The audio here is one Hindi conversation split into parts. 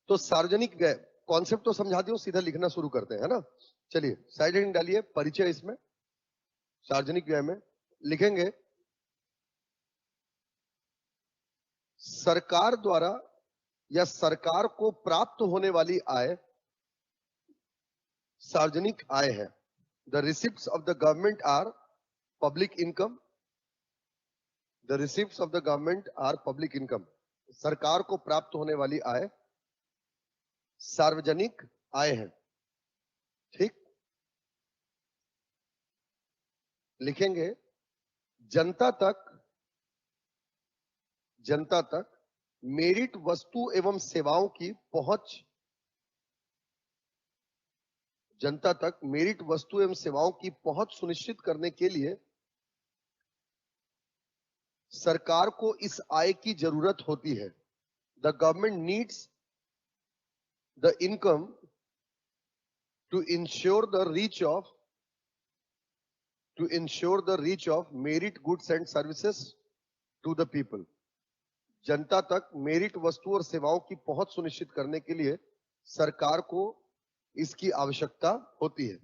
तो सार्वजनिक व्यय कॉन्सेप्ट तो समझा दियो, सीधा लिखना शुरू करते हैं, है ना। चलिए साइड हेडिंग डालिए, परिचय। इसमें सार्वजनिक व्यय में लिखेंगे सरकार द्वारा या सरकार को प्राप्त होने वाली आय सार्वजनिक आय है। The receipts of the government are public income. The receipts of the government are public income. सरकार को प्राप्त होने वाली आय सार्वजनिक आय है। ठीक, लिखेंगे जनता तक मेरिट वस्तु एवं सेवाओं की पहुंच, जनता तक मेरिट वस्तु एवं सेवाओं की पहुंच सुनिश्चित करने के लिए सरकार को इस आय की जरूरत होती है। The government needs the income to ensure the reach of merit goods and services to the people. जनता तक मेरिट वस्तु और सेवाओं की पहुंच सुनिश्चित करने के लिए सरकार को इसकी आवश्यकता होती है।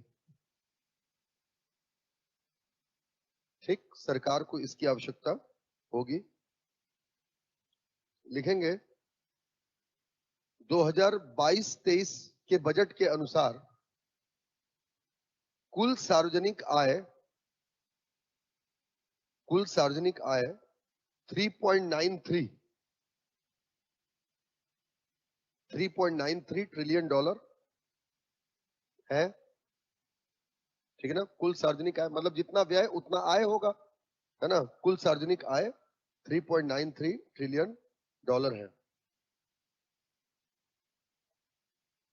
ठीक, सरकार को इसकी आवश्यकता होगी। लिखेंगे 2022-23 के बजट के अनुसार कुल सार्वजनिक आय 3.93 ट्रिलियन डॉलर है। ठीक है ना, कुल सार्वजनिक आय मतलब जितना व्यय उतना आय होगा, है ना। कुल सार्वजनिक आय 3.93 ट्रिलियन डॉलर है।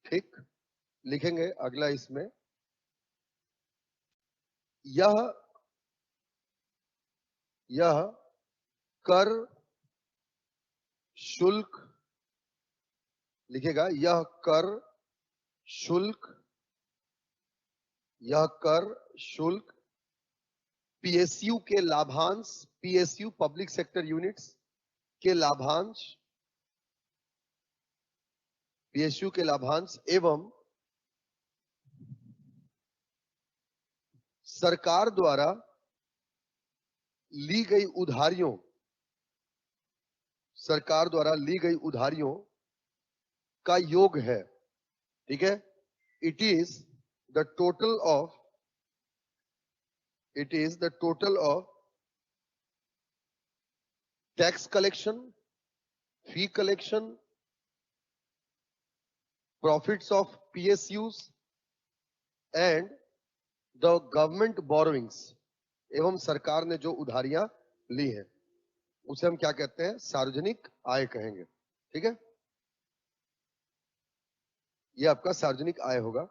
ठीक, लिखेंगे अगला इसमें यह कर शुल्क, लिखेगा यह कर शुल्क पीएसयू के लाभांश, पीएसयू पब्लिक सेक्टर यूनिट्स के लाभांश, पीएसयू के लाभांश एवं सरकार द्वारा ली गई उधारियों का योग है। ठीक है, it is the total of tax collection, fee collection, profits of PSUs and the government borrowings. एवं सरकार ने जो उधारियां ली हैं उसे हम क्या कहते हैं, सार्वजनिक आय कहेंगे। ठीक है, ये आपका सार्वजनिक आय होगा।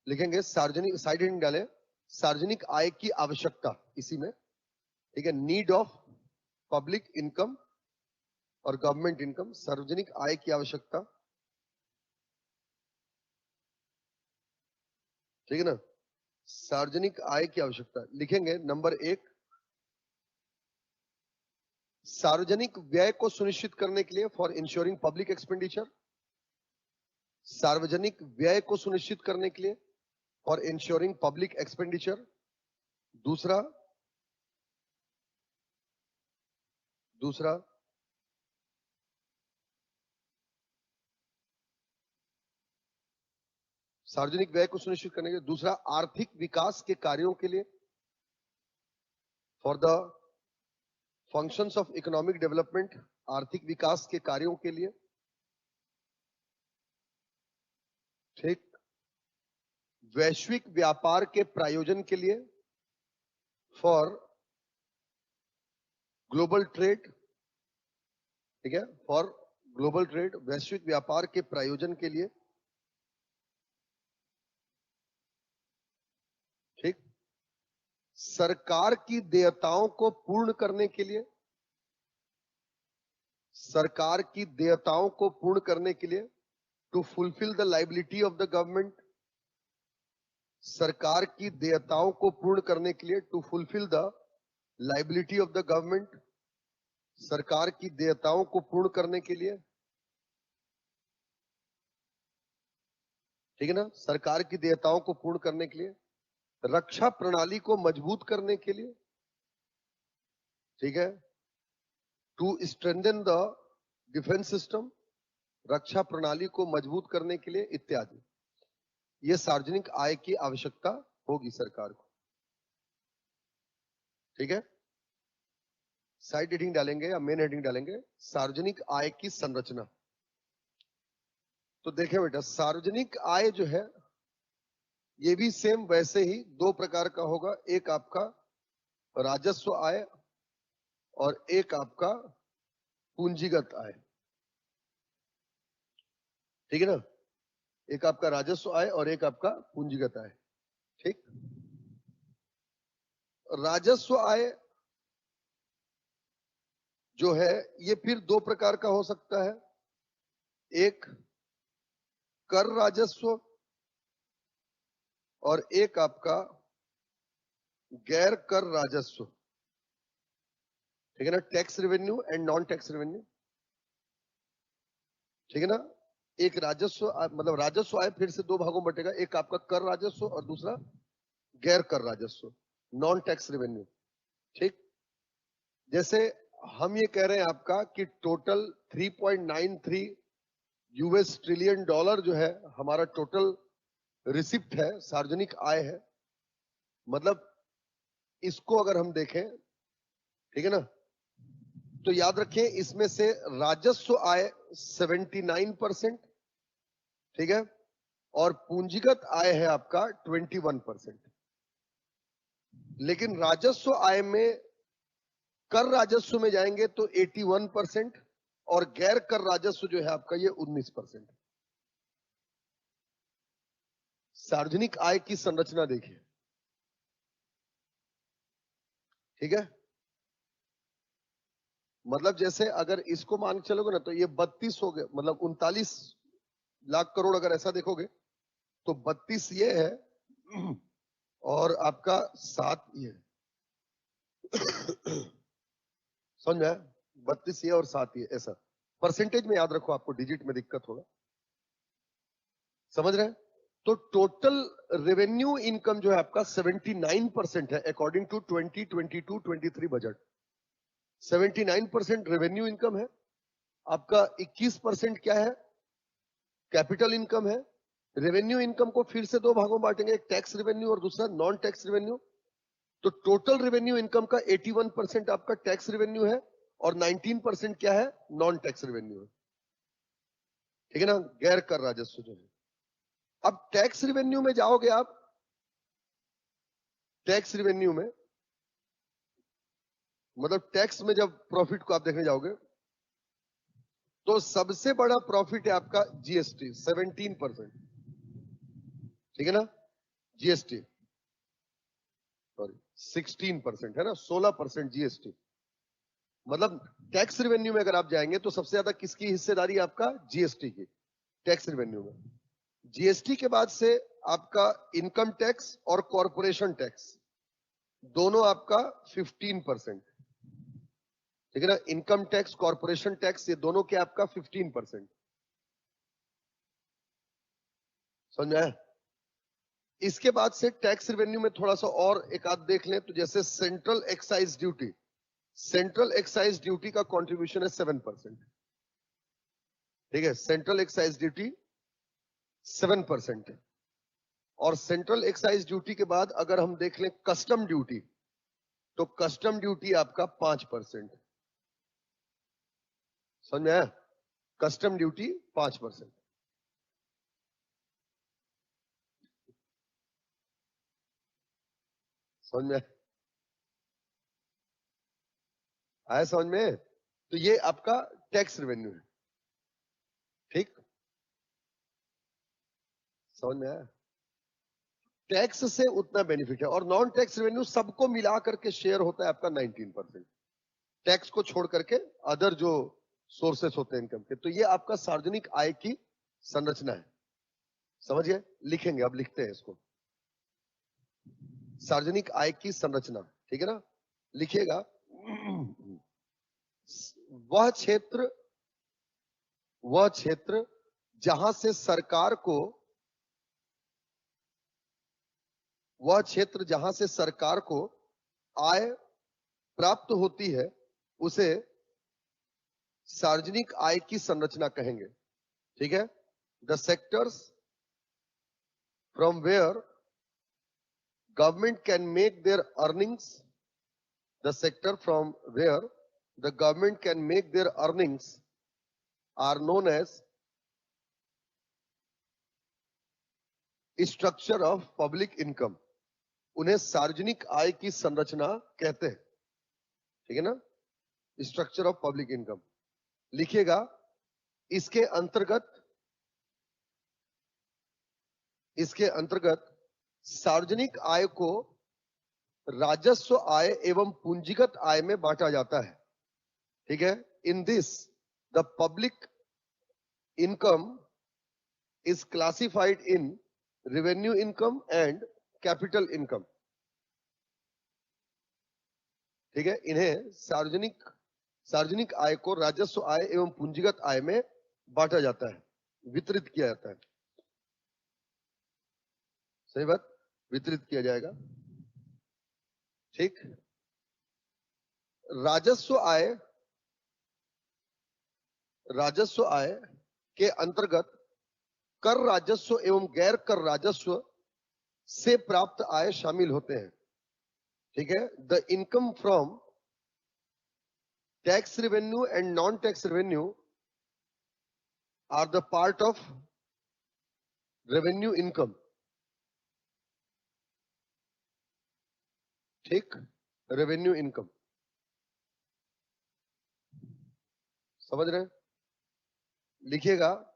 लिखेंगे सार्वजनिक, साइड हेडिंग डालें, सार्वजनिक आय की आवश्यकता इसी में। ठीक है, नीड ऑफ पब्लिक इनकम और गवर्नमेंट इनकम, सार्वजनिक आय की आवश्यकता। ठीक है ना, सार्वजनिक आय की आवश्यकता। लिखेंगे नंबर 1, सार्वजनिक व्यय को सुनिश्चित करने के लिए, फॉर इंश्योरिंग पब्लिक एक्सपेंडिचर। सार्वजनिक व्यय को सुनिश्चित करने के लिए, फॉर इंश्योरिंग पब्लिक एक्सपेंडिचर। दूसरा सार्वजनिक व्यय को सुनिश्चित करने के लिए। दूसरा, आर्थिक विकास के कार्यों के लिए, for the functions of economic development, आर्थिक विकास के कार्यों के लिए। ठीक, वैश्विक व्यापार के प्रायोजन के लिए, फॉर ग्लोबल ट्रेड। ठीक है, फॉर ग्लोबल ट्रेड, वैश्विक व्यापार के प्रायोजन के लिए। ठीक, सरकार की देयताओं को पूर्ण करने के लिए, सरकार की देयताओं को पूर्ण करने के लिए, to fulfil the liability of the government. सरकार की देयताओं को पूर्ण करने के लिए, to fulfil the liability of the government. सरकार की देयताओं को पूर्ण करने के लिए। ठीक है ना, सरकार की देयताओं को पूर्ण करने के लिए, रक्षा प्रणाली को मजबूत करने के लिए, ठीक है, to strengthen the defence system, रक्षा प्रणाली को मजबूत करने के लिए इत्यादि। ये सार्वजनिक आय की आवश्यकता होगी सरकार को। ठीक है, साइड हेडिंग डालेंगे या मेन हेडिंग डालेंगे, सार्वजनिक आय की संरचना। तो देखें बेटा, सार्वजनिक आय जो है ये भी सेम वैसे ही दो प्रकार का होगा, एक आपका राजस्व आय और एक आपका पूंजीगत आय। ठीक है ना, एक आपका राजस्व आय और एक आपका पूंजीगत आय। ठीक, राजस्व आय जो है ये फिर दो प्रकार का हो सकता है, एक कर राजस्व और एक आपका गैर कर राजस्व। ठीक है ना, tax revenue and non tax revenue. ठीक है ना, एक राजस्व मतलब राजस्व आय फिर से दो भागों में बटेगा, एक आपका कर राजस्व और दूसरा गैर कर राजस्व, नॉन टैक्स रेवेन्यू। ठीक, जैसे हम ये कह रहे हैं आपका कि टोटल 3.93 यूएस ट्रिलियन डॉलर जो है हमारा टोटल रिसिप्ट है, सार्वजनिक आय है। मतलब इसको अगर हम देखें, ठीक है ना, तो याद रखें इसमें से राजस्व आय 79%, ठीक है, और पूंजीगत आय है आपका 21%। लेकिन राजस्व आय में कर राजस्व में जाएंगे तो 81% और गैर कर राजस्व जो है आपका ये 19%। सार्वजनिक आय की संरचना देखिए। ठीक है, मतलब जैसे अगर इसको मान के चलोगे ना तो ये 32 हो गए, मतलब 39 लाख करोड़ अगर ऐसा देखोगे तो 32 ये है और आपका 7 ये समझ में आया? 32 ये और 7 ये, ऐसा परसेंटेज में याद रखो, आपको डिजिट में दिक्कत होगा। समझ रहे हैं? तो टोटल रेवेन्यू इनकम जो है आपका 79% है according to 2022-23 budget. 79% revenue income है आपका, 21% क्या है, कैपिटल इनकम है। रेवेन्यू इनकम को फिर से दो भागों में बांटेंगे, एक टैक्स रेवेन्यू और दूसरा नॉन टैक्स रेवेन्यू। तो टोटल रेवेन्यू इनकम का 81% आपका टैक्स रेवेन्यू है और 19% क्या है, नॉन टैक्स रेवेन्यू है। ठीक है ना, गैर कर राजस्व जो है। अब टैक्स रेवेन्यू में जाओगे आप, टैक्स रेवेन्यू में मतलब टैक्स में जब प्रॉफिट को आप देखने जाओगे तो सबसे बड़ा प्रॉफिट है आपका जीएसटी 17%। ठीक है ना, जीएसटी सॉरी 16% है ना, 16% जीएसटी। मतलब टैक्स रेवेन्यू में अगर आप जाएंगे तो सबसे ज्यादा किसकी हिस्सेदारी आपका, जीएसटी की, टैक्स रेवेन्यू में। जीएसटी के बाद से आपका इनकम टैक्स और कॉरपोरेशन टैक्स दोनों आपका 15%। ठीक है ना, इनकम टैक्स कॉरपोरेशन टैक्स ये दोनों के आपका 15%। समझ में आया? इसके बाद से टैक्स रेवेन्यू में थोड़ा सा और एक आध देख लें तो जैसे central excise duty, central excise duty का कंट्रीब्यूशन है 7%। ठीक है, सेंट्रल एक्साइज ड्यूटी 7% है। और सेंट्रल एक्साइज ड्यूटी के बाद अगर हम देख लें कस्टम ड्यूटी, तो कस्टम ड्यूटी आपका 5%। समझ में आया? Custom duty 5%। समझ में आया? समझ में? तो ये आपका टैक्स रेवेन्यू है। ठीक, समझ में आया? टैक्स से उतना बेनिफिट है और नॉन टैक्स रेवेन्यू सबको मिला करके शेयर होता है आपका 19%, टैक्स को छोड़ करके अदर जो सोर्सेस होते हैं इनकम के। तो ये आपका सार्वजनिक आय की संरचना है। समझ गए? लिखेंगे, अब लिखते हैं इसको, सार्वजनिक आय की संरचना। ठीक है ना, लिखिएगा वह क्षेत्र जहां से सरकार को वह क्षेत्र जहां से सरकार को आय प्राप्त होती है उसे सार्वजनिक आय की संरचना कहेंगे। ठीक है, the sectors from where government can make their earnings, the sector from where the government can make their earnings are known as structure of public income. उन्हें सार्वजनिक आय की संरचना कहते हैं। ठीक है ना, स्ट्रक्चर ऑफ पब्लिक इनकम लिखिएगा। इसके अंतर्गत सार्वजनिक आय को राजस्व आय एवं पूंजीगत आय में बांटा जाता है। ठीक है, in this the public income is classified in revenue income and capital income. ठीक है, इन्हें सार्वजनिक आय को राजस्व आय एवं पूंजीगत आय में बांटा जाता है, वितरित किया जाता है। सही बात, वितरित किया जाएगा। ठीक, राजस्व आय के अंतर्गत कर राजस्व एवं गैर कर राजस्व से प्राप्त आय शामिल होते हैं। ठीक है, the income from tax revenue and non tax revenue are the part of revenue income. ठीक, रेवेन्यू इनकम समझ रहे हैं? लिखिएगा,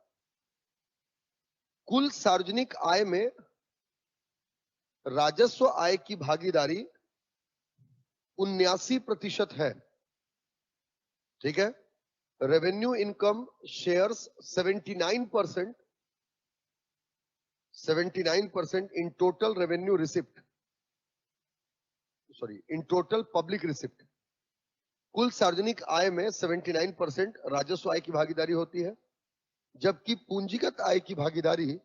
कुल सार्वजनिक आय में राजस्व आय की भागीदारी 79% है। ठीक है, revenue income shares 79% in total revenue receipt, in total public receipt. कुल सार्वजनिक आय में 79% राजस्व आय की भागीदारी होती है, जबकि पूंजीगत आय की भागीदारी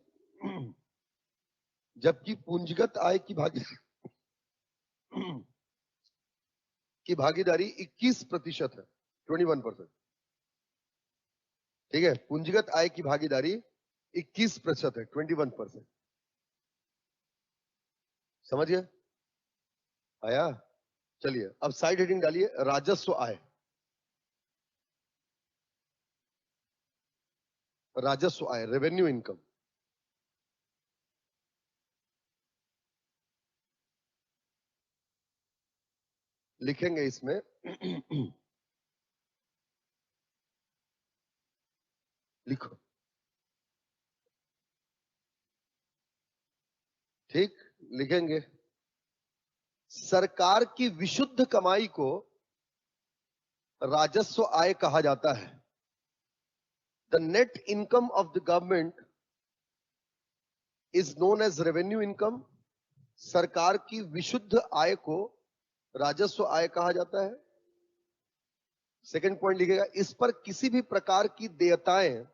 21% है, 21%। ठीक है, पूंजीगत आय की भागीदारी 21% है, 21%। समझिए, आया? चलिए अब साइड हेडिंग डालिए, राजस्व आय। राजस्व आय, रेवेन्यू इनकम। लिखेंगे इसमें लिखो। ठीक, लिखेंगे, सरकार की विशुद्ध कमाई को राजस्व आय कहा जाता है। The net income of the government is known as revenue income. सरकार की विशुद्ध आय को राजस्व आय कहा जाता है। सेकंड पॉइंट लिखेगा, इस पर किसी भी प्रकार की देयताएं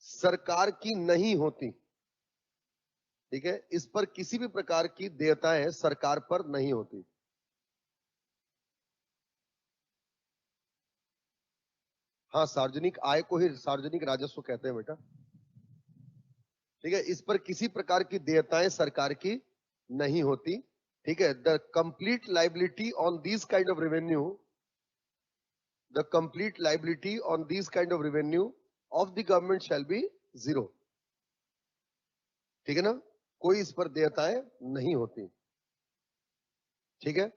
सरकार की नहीं होती। ठीक है, इस पर किसी भी प्रकार की देयताएं सरकार पर नहीं होती। हाँ, सार्वजनिक आय को ही सार्वजनिक राजस्व कहते हैं बेटा। ठीक है, इस पर किसी प्रकार की देयताएं सरकार की नहीं होती। ठीक है, the complete liability on this kind of revenue, the complete liability on this kind of revenue of the government shall be 0। ठीक है ना, कोई इस पर देयताएं नहीं होती। ठीक है,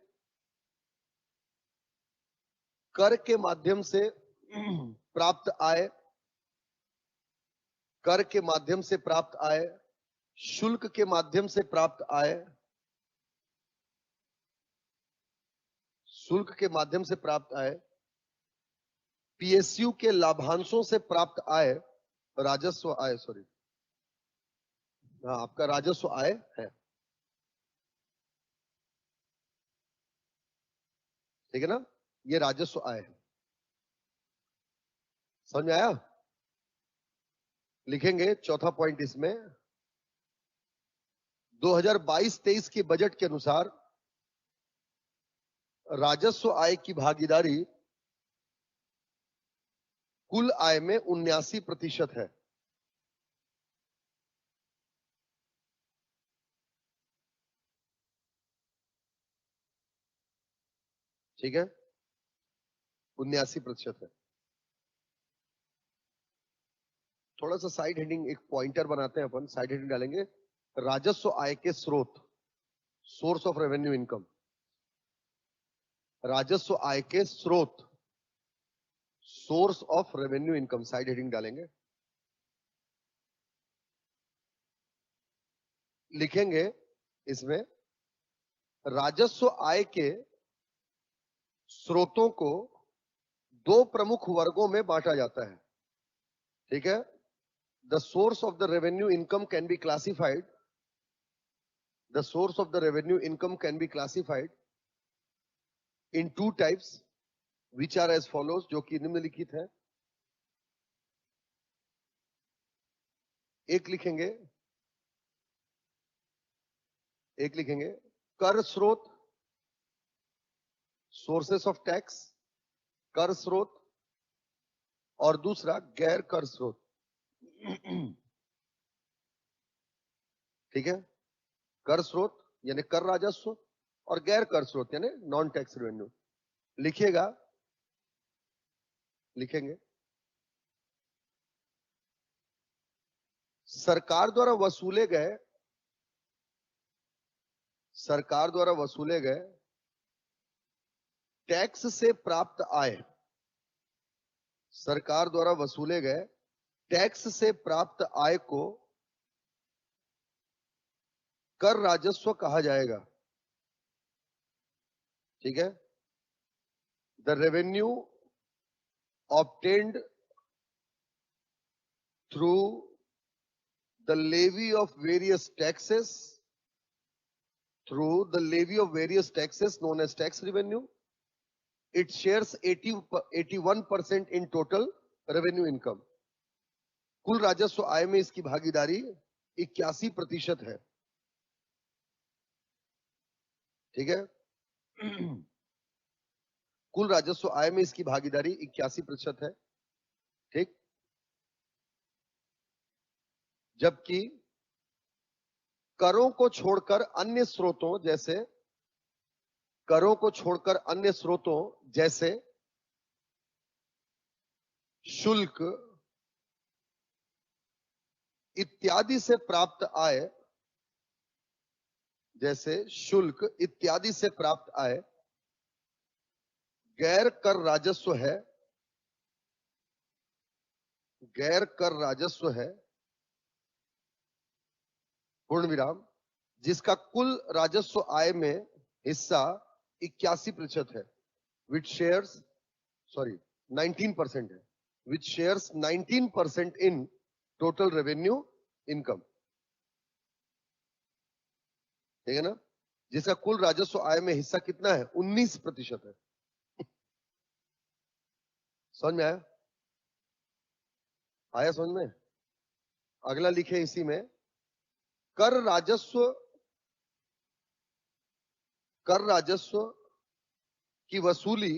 कर के माध्यम से प्राप्त आय, कर के माध्यम से प्राप्त आय, शुल्क के माध्यम से प्राप्त आय, शुल्क के माध्यम से प्राप्त आय, पीएसयू के लाभांशों से प्राप्त आय, राजस्व आय, सॉरी, हाँ आपका राजस्व आय है। ठीक है ना, ये राजस्व आय है। समझ में आया? लिखेंगे चौथा पॉइंट इसमें, 2022-23 के बजट के अनुसार राजस्व आय की भागीदारी कुल आय में 79% है। ठीक है, 79% है। थोड़ा सा साइड हेडिंग, एक पॉइंटर बनाते हैं अपन, साइड हेडिंग डालेंगे, राजस्व आय के स्रोत, सोर्स ऑफ रेवेन्यू इनकम। राजस्व आय के स्रोत, source of revenue income, side heading डालेंगे। लिखेंगे इसमें, राजस्व आय के स्रोतों को दो प्रमुख वर्गों में बांटा जाता है। ठीक है, the source of the revenue income can be classified, the source of the revenue income can be classified in two types which are as follows, जो कि निम्नलिखित है। एक लिखेंगे कर स्रोत, सोर्सेस ऑफ टैक्स, कर स्रोत, और दूसरा गैर कर स्रोत। ठीक है, कर स्रोत यानी कर राजस्व, और गैर कर स्रोत यानी नॉन टैक्स रेवेन्यू। लिखेंगे सरकार द्वारा वसूले गए टैक्स से प्राप्त आय, सरकार द्वारा वसूले गए टैक्स से प्राप्त आय को कर राजस्व कहा जाएगा। ठीक है, the revenue obtained through the levy of various taxes, known as tax revenue. It shares 81% in total revenue income. कुल राजस्व आय में इसकी भागीदारी 81% है। ठीक है, कुल राजस्व आय में इसकी भागीदारी 81% है। ठीक, जबकि करों को छोड़कर अन्य स्रोतों जैसे शुल्क इत्यादि से प्राप्त आय गैर कर राजस्व है, पूर्ण विराम, जिसका कुल राजस्व आय में हिस्सा 81% है, which shares 19% है, which shares 19% in total revenue income। ठीक है ना, जिसका कुल राजस्व आय में हिस्सा कितना है? 19% है। समझ में आया समझ में? अगला लिखे इसी में, कर राजस्व की वसूली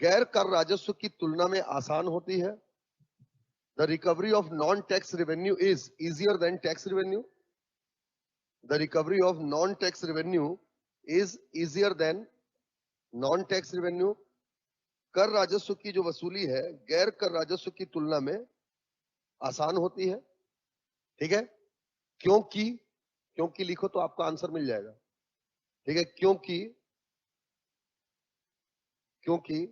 गैर कर राजस्व की तुलना में आसान होती है। The recovery of non-tax revenue is easier than tax revenue. The recovery of non-tax revenue is easier than non-tax revenue. कर राजस्व की जो वसूली है गैर कर राजस्व की तुलना में आसान होती है। ठीक है, क्योंकि लिखो तो आपका आंसर मिल जाएगा। ठीक है, क्योंकि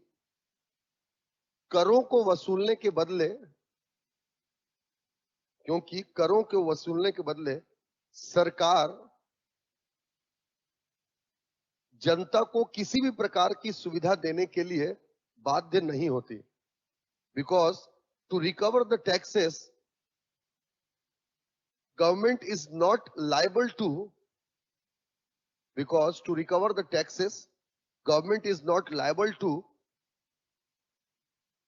करों को वसूलने के बदले सरकार जनता को किसी भी प्रकार की सुविधा देने के लिए बाध्य नहीं होती। Because to recover the taxes government is not liable to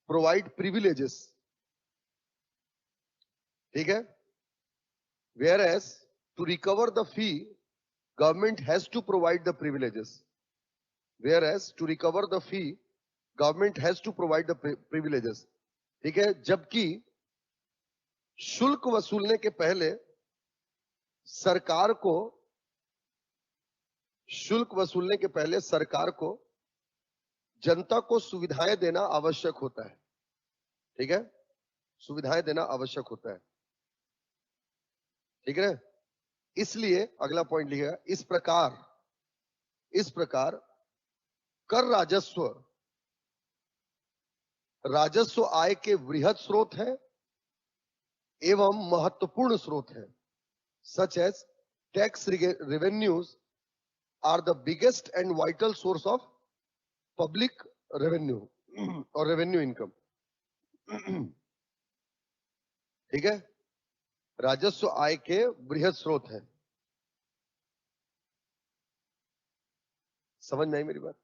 provide privileges ठीक है। whereas to recover the fee government has to provide the privileges. whereas to recover the fee government has to provide the privileges. ठीक है। जबकि शुल्क वसूलने के पहले सरकार को जनता को सुविधाएं देना आवश्यक होता है। ठीक है, सुविधाएं देना आवश्यक होता है। ठीक है, इसलिए अगला पॉइंट लिखिएगा, इस प्रकार कर राजस्व आय के वृहद स्रोत है एवं महत्वपूर्ण स्रोत है। Such as tax revenues are the biggest and vital source of public revenue और रेवेन्यू इनकम। ठीक है, राजस्व आय के बृहद स्रोत है। समझ में आई मेरी बात?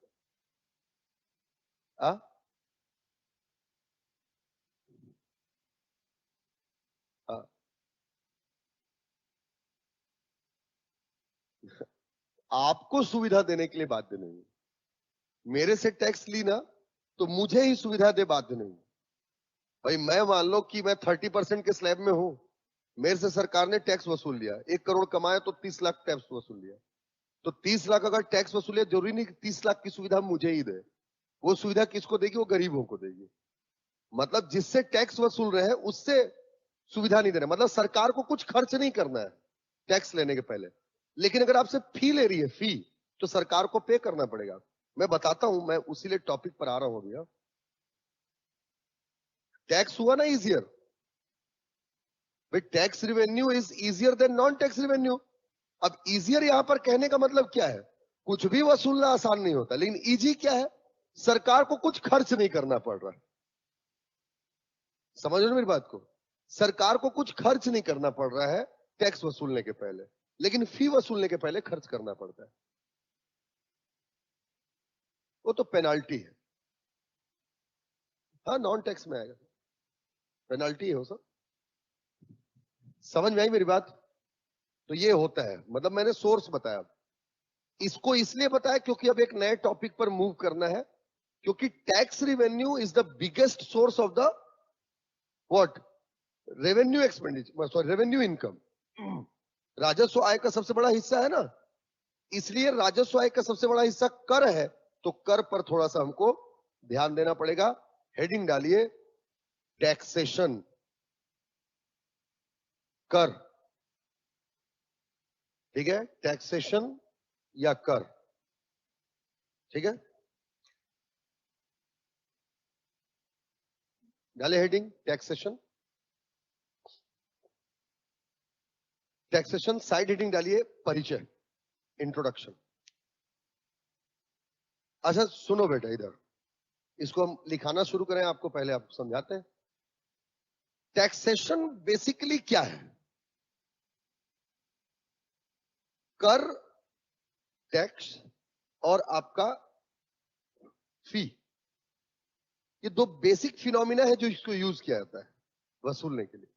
आपको सुविधा देने के लिए बाध्य नहीं। मेरे से टैक्स ली ना तो मुझे ही सुविधा दे बाध्य नहीं। भाई मैं मान लो कि मैं 30% के स्लैब में हूं, मेरे से सरकार ने टैक्स वसूल लिया, 1 करोड़ कमाया तो 30 लाख टैक्स वसूल लिया, तो 30 लाख अगर टैक्स वसूल लिया, जरूरी नहीं कि 30 लाख की सुविधा मुझे ही दे। वो सुविधा किसको देगी? वो गरीबों को देगी। मतलब जिससे टैक्स वसूल रहे हैं उससे सुविधा नहीं दे रहे। मतलब सरकार को कुछ खर्च नहीं करना है टैक्स लेने के पहले, लेकिन अगर आपसे फी ले रही है, फी, तो सरकार को पे करना पड़ेगा। मैं बताता हूं, मैं उसी लिए टॉपिक पर आ रहा हूं भैया। टैक्स हुआ ना इजियर, भाई tax revenue is easier than non tax revenue. अब इजियर यहां पर कहने का मतलब क्या है? कुछ भी वसूलना आसान नहीं होता, लेकिन इजी क्या है? सरकार को कुछ खर्च नहीं करना पड़ रहा। समझ रहे मेरी बात को? सरकार को कुछ खर्च नहीं करना पड़ रहा है टैक्स वसूलने के पहले, लेकिन फी वसूलने के पहले खर्च करना पड़ता है। वो तो पेनाल्टी है। हाँ, नॉन टैक्स में आएगा, पेनाल्टी है वो सब। समझ में आई मेरी बात? तो ये होता है, मतलब मैंने सोर्स बताया। इसको इसलिए बताया क्योंकि अब एक नए टॉपिक पर मूव करना है, क्योंकि tax revenue is the biggest source of the what? Revenue expenditure, sorry revenue income. राजस्व आय का सबसे बड़ा हिस्सा है ना, इसलिए राजस्व आय का सबसे बड़ा हिस्सा कर है, तो कर पर थोड़ा सा हमको ध्यान देना पड़ेगा। हेडिंग डालिए, टैक्सेशन, कर। ठीक है, टैक्सेशन या कर। ठीक है, डाले heading taxation. Taxation side heading डालिए परिचय, इंट्रोडक्शन। अच्छा सुनो बेटा, इधर इसको हम लिखाना शुरू करें, आपको पहले आप समझाते हैं। टैक्सेशन बेसिकली क्या है? कर, टैक्स और आपका फी, ये दो बेसिक फिनोमिना है जो इसको यूज किया जाता है वसूलने के लिए।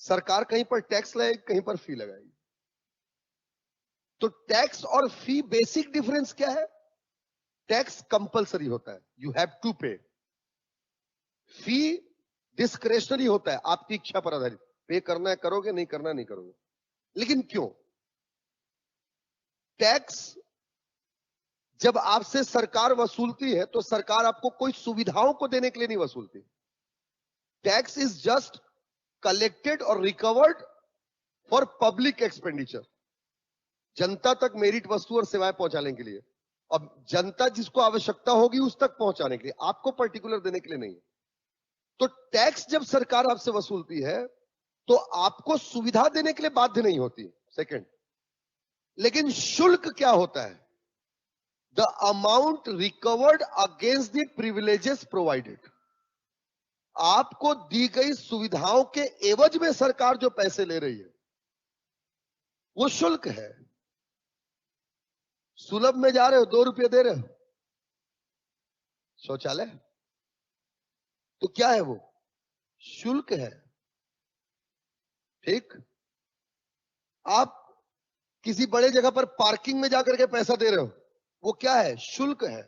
सरकार कहीं पर टैक्स लगाएगी, कहीं पर फी लगाएगी। तो टैक्स और फी बेसिक डिफरेंस क्या है? टैक्स कंपलसरी होता है, यू हैव टू पे। फी डिस्क्रेशनरी होता है, आपकी इच्छा पर आधारित, पे करना है करोगे, नहीं करना नहीं करोगे। लेकिन क्यों? टैक्स जब आपसे सरकार वसूलती है तो सरकार आपको कोई सुविधाओं को देने के लिए नहीं वसूलती। टैक्स इज जस्ट कलेक्टेड और रिकवर्ड फॉर पब्लिक एक्सपेंडिचर, जनता तक मेरिट वस्तु और सेवाएं पहुंचाने के लिए। अब जनता जिसको आवश्यकता होगी उस तक पहुंचाने के लिए, आपको पर्टिकुलर देने के लिए नहीं। तो टैक्स जब सरकार आपसे वसूलती है तो आपको सुविधा देने के लिए बाध्य नहीं होती, सेकंड। लेकिन शुल्क क्या होता है? The amount recovered against the privileges provided. आपको दी गई सुविधाओं के एवज में सरकार जो पैसे ले रही है वो शुल्क है। सुलभ में जा रहे हो, 2 रुपये दे रहे हो शौचालय, तो क्या है वो? शुल्क है। ठीक। आप किसी बड़े जगह पर पार्किंग में जाकर के पैसा दे रहे हो, वो क्या है? शुल्क है,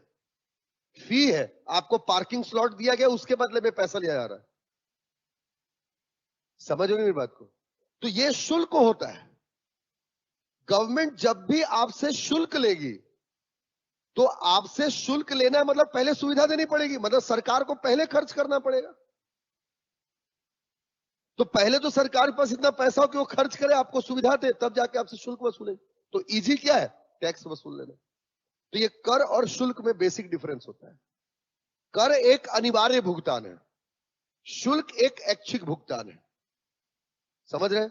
फी है। आपको पार्किंग स्लॉट दिया गया, उसके बदले में पैसा लिया जा रहा है। समझोगे मेरी बात को? तो ये शुल्क होता है। गवर्नमेंट जब भी आपसे शुल्क लेगी, तो आपसे शुल्क लेना है मतलब पहले सुविधा देनी पड़ेगी, मतलब सरकार को पहले खर्च करना पड़ेगा। तो पहले तो सरकार के पास इतना पैसा हो कि वो खर्च करे, आपको सुविधा दे, तब जाके आपसे शुल्क वसूले। तो इजी क्या है? टैक्स वसूल लेना। तो ये कर और शुल्क में बेसिक डिफरेंस होता है। कर एक अनिवार्य भुगतान है, शुल्क एक ऐच्छिक भुगतान है। समझ रहे हैं?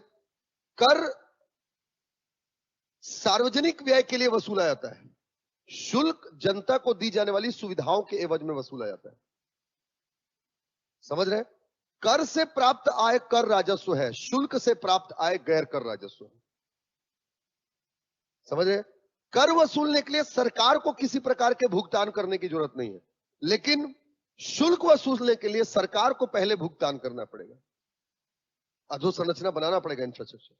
कर सार्वजनिक व्यय के लिए वसूला जाता है, शुल्क जनता को दी जाने वाली सुविधाओं के एवज में वसूला जाता है। समझ रहे हैं? कर से प्राप्त आय कर राजस्व है, शुल्क से प्राप्त आय गैर कर राजस्व है। समझ रहे हैं? कर वसूलने के लिए सरकार को किसी प्रकार के भुगतान करने की जरूरत नहीं है, लेकिन शुल्क वसूलने के लिए सरकार को पहले भुगतान करना पड़ेगा, अधोसंरचना बनाना पड़ेगा, इंफ्रास्ट्रक्चर।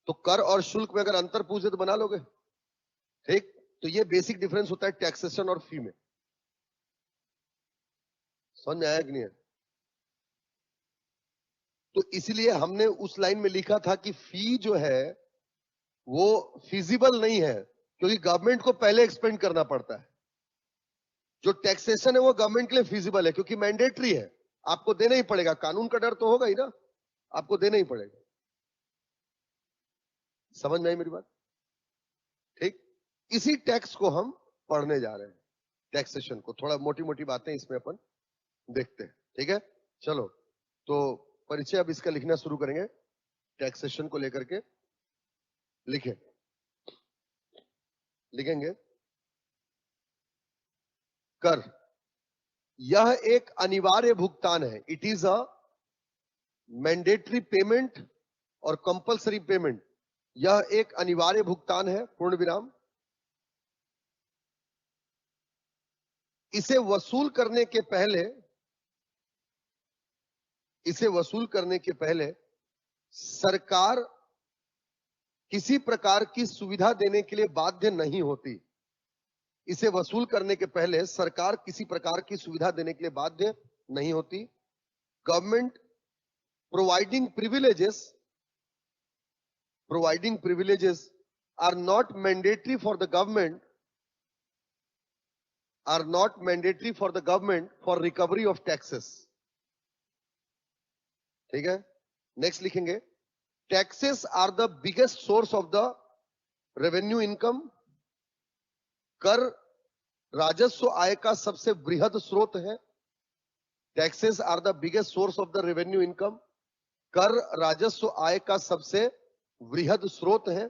तो कर और शुल्क में अगर अंतर पूछे तो बना लोगे? ठीक। तो ये बेसिक डिफरेंस होता है टैक्सेशन और फी में। समझ में आया कि नहीं है? तो इसलिए हमने उस लाइन में लिखा था कि फी जो है वो फिजिबल नहीं है, क्योंकि गवर्नमेंट को पहले एक्सपेंड करना पड़ता है। जो टैक्सेशन है वो गवर्नमेंट के लिए फिजिबल है, क्योंकि मैंडेटरी है, आपको देना ही पड़ेगा। कानून का डर तो होगा ही ना, आपको देना ही पड़ेगा। समझ में आई मेरी बात? ठीक। इसी टैक्स को हम पढ़ने जा रहे हैं, टैक्सेशन को। थोड़ा मोटी मोटी बातें इसमें अपन देखते हैं, ठीक है? चलो, तो परिचय अब इसका लिखना शुरू करेंगे, टैक्सेशन को लेकर के। लिखें, लिखेंगे कर, यह एक अनिवार्य भुगतान है, it is a mandatory payment और कंपलसरी पेमेंट। यह एक अनिवार्य भुगतान है, पूर्ण विराम। इसे वसूल करने के पहले, इसे वसूल करने के पहले सरकार किसी प्रकार की सुविधा देने के लिए बाध्य नहीं होती। इसे वसूल करने के पहले सरकार किसी प्रकार की सुविधा देने के लिए बाध्य नहीं होती। Government providing privileges are not mandatory for the government, for recovery of taxes. ठीक है? नेक्स्ट लिखेंगे, taxes are the biggest source of the revenue income. कर राजस्व आय का सबसे बृहद स्रोत है। Taxes are the biggest source of the revenue income. कर राजस्व आय का सबसे बृहद स्रोत है।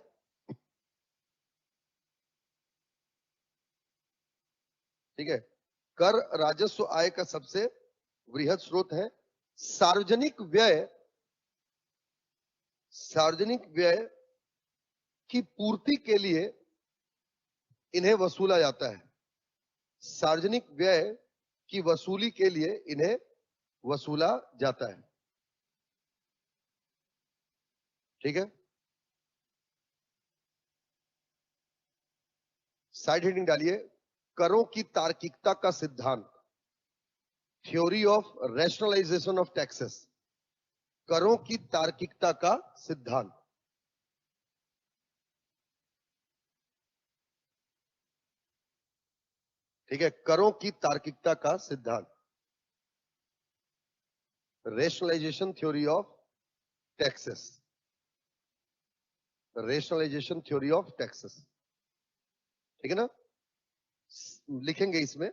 ठीक है? कर राजस्व आय का सबसे बृहद स्रोत है। सार्वजनिक व्यय की पूर्ति के लिए इन्हें वसूला जाता है। सार्वजनिक व्यय की वसूली के लिए इन्हें वसूला जाता है। ठीक है? साइड हेडिंग डालिए, करों की तार्किकता का सिद्धांत, theory of rationalization of taxes. करों की तार्किकता का सिद्धांत। ठीक है? करों की तार्किकता का सिद्धांत, rationalization theory of taxes, rationalization theory of taxes. ठीक है ना? लिखेंगे इसमें,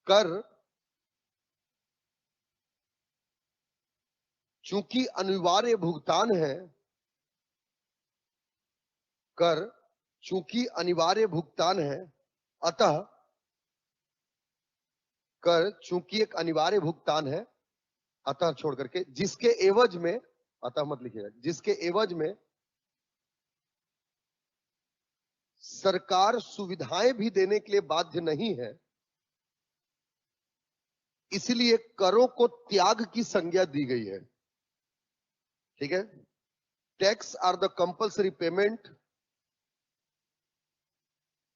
कर चूंकि अनिवार्य भुगतान है, कर चूंकि अनिवार्य भुगतान है, अतः कर चूंकि एक अनिवार्य भुगतान है, अतः छोड़ करके, जिसके एवज में, अतः मत लिखिएगा, जिसके एवज में सरकार सुविधाएं भी देने के लिए बाध्य नहीं है, इसीलिए करों को त्याग की संज्ञा दी गई है। ठीक है, tax are the compulsory payment,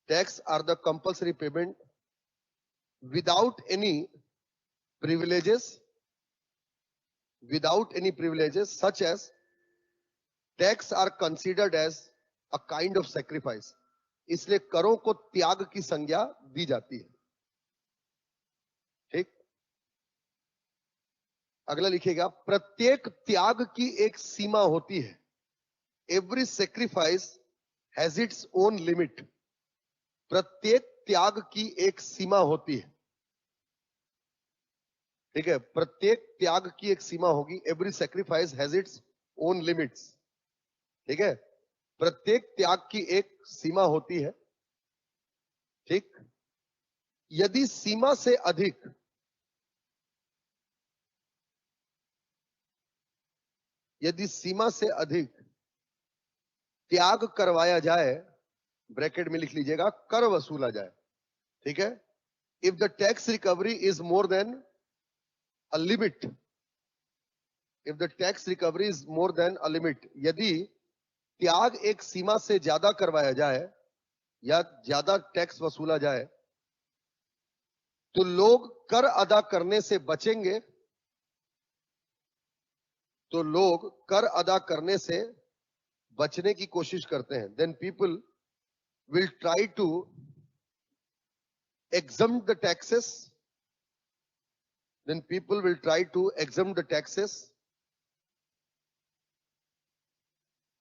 tax are the compulsory payment without any privileges, without any privileges, such as tax are considered as a kind of sacrifice. इसलिए करों को त्याग की संज्ञा दी जाती है। ठीक, अगला लिखिएगा, प्रत्येक त्याग की एक सीमा होती है। Every sacrifice has its own limit. प्रत्येक त्याग की एक सीमा होती है। ठीक है, प्रत्येक त्याग की एक सीमा होगी। Every sacrifice has its own limits. ठीक है, प्रत्येक त्याग की एक सीमा होती है। ठीक, यदि सीमा से अधिक त्याग करवाया जाए, ब्रैकेट में लिख लीजिएगा, कर वसूला जाए। ठीक है, if the tax recovery is more than a limit, if the tax recovery is more than a limit, यदि त्याग एक सीमा से ज्यादा करवाया जाए या ज्यादा टैक्स वसूला जाए, तो लोग कर अदा करने से बचेंगे, तो लोग कर अदा करने से बचने की कोशिश करते हैं। Then people will try to exempt the taxes, then people will try to exempt the taxes,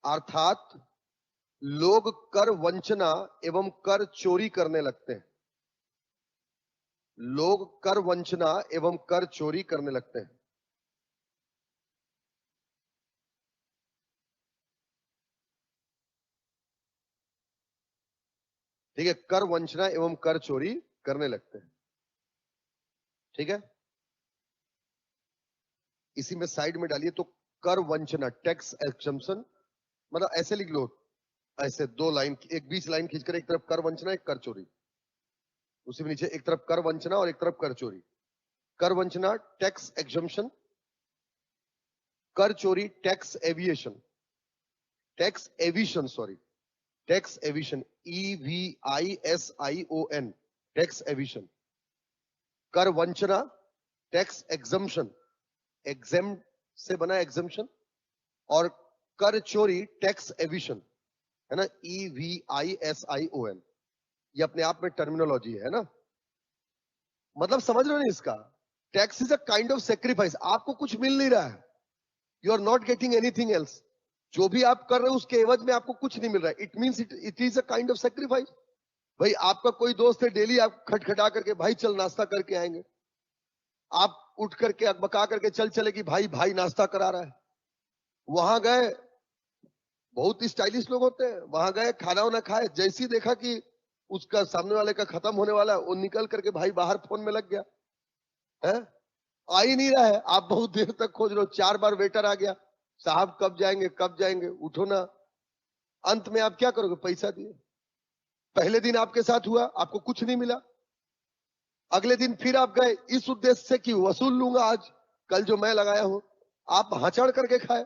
अर्थात लोग कर वंचना एवं कर चोरी करने लगते हैं। लोग कर वंचना एवं कर चोरी करने लगते हैं। ठीक है, कर वंचना एवं कर चोरी करने लगते हैं। ठीक है, इसी में साइड में डालिए, तो कर वंचना, टैक्स एक्सम्पशन, मतलब ऐसे लिख लो, ऐसे दो लाइन, एक बीच लाइन खींचकर, एक तरफ कर वंचना, एक कर चोरी, उसी में नीचे एक तरफ कर वंचना और एक तरफ कर चोरी। कर वंचना टैक्स एक्सम्पशन, कर चोरी tax aviation, tax evasion, sorry, tax evasion, EVISION, tax evasion. कर वंचना टैक्स एग्जम्पशन, एग्जेम से बना एग्जम्पशन, और कर चोरी टैक्स एविशन, है ना, EVISION। ये अपने आप में टर्मिनोलॉजी है ना, मतलब समझ रहे हो ना इसका। Tax is a kind of sacrifice. आपको कुछ मिल नहीं रहा है, you are not getting anything else. जो भी आप कर रहे हो उसके एवज में आपको कुछ नहीं मिल रहा है, it means it is a kind of sacrifice. भाई आपका कोई दोस्त है, डेली आप खटखटा करके, भाई चल नाश्ता करके आएंगे, आप उठ करके अकबका करके चल चले कि भाई भाई नाश्ता करा रहा है। वहां गए, बहुत स्टाइलिश लोग होते हैं, वहां गए, खाना वाना खाए, जैसे ही देखा कि उसका सामने वाले का खत्म होने वाला है, वो निकल करके भाई बाहर फोन में लग गया है, आ ही नहीं रहा है। आप बहुत देर तक खोज रहे हो, 4 बार वेटर आ गया, साहब कब जाएंगे कब जाएंगे, उठो ना। अंत में आप क्या करोगे, पैसा दिए। पहले दिन आपके साथ हुआ, आपको कुछ नहीं मिला, अगले दिन फिर आप गए इस उद्देश्य से कि वसूल लूंगा आज, कल जो मैं लगाया हूं, आप हचड़ करके खाए,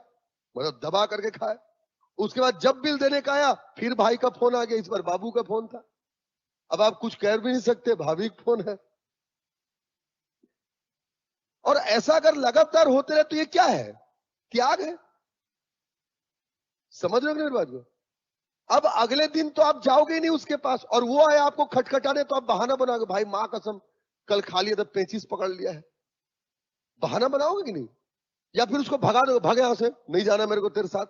मतलब दबा करके खाए। उसके बाद जब बिल देने का आया, फिर भाई का फोन आ गया, इस बार बाबू का फोन था। अब आप कुछ कह भी नहीं सकते, भाभी का फोन है। और ऐसा अगर लगातार होते रहे तो ये क्या है, त्याग है। समझ रहे हो मेरी बात को। अब अगले दिन तो आप जाओगे ही नहीं उसके पास, और वो आया आपको खटखटाने, तो आप बहाना बनाओगे, भाई मां कसम कल खा लिया था, पेचिस पकड़ लिया है। बहाना बनाओगे कि नहीं, या फिर उसको भगा दो, भाग यहां से, नहीं जाना मेरे को तेरे साथ।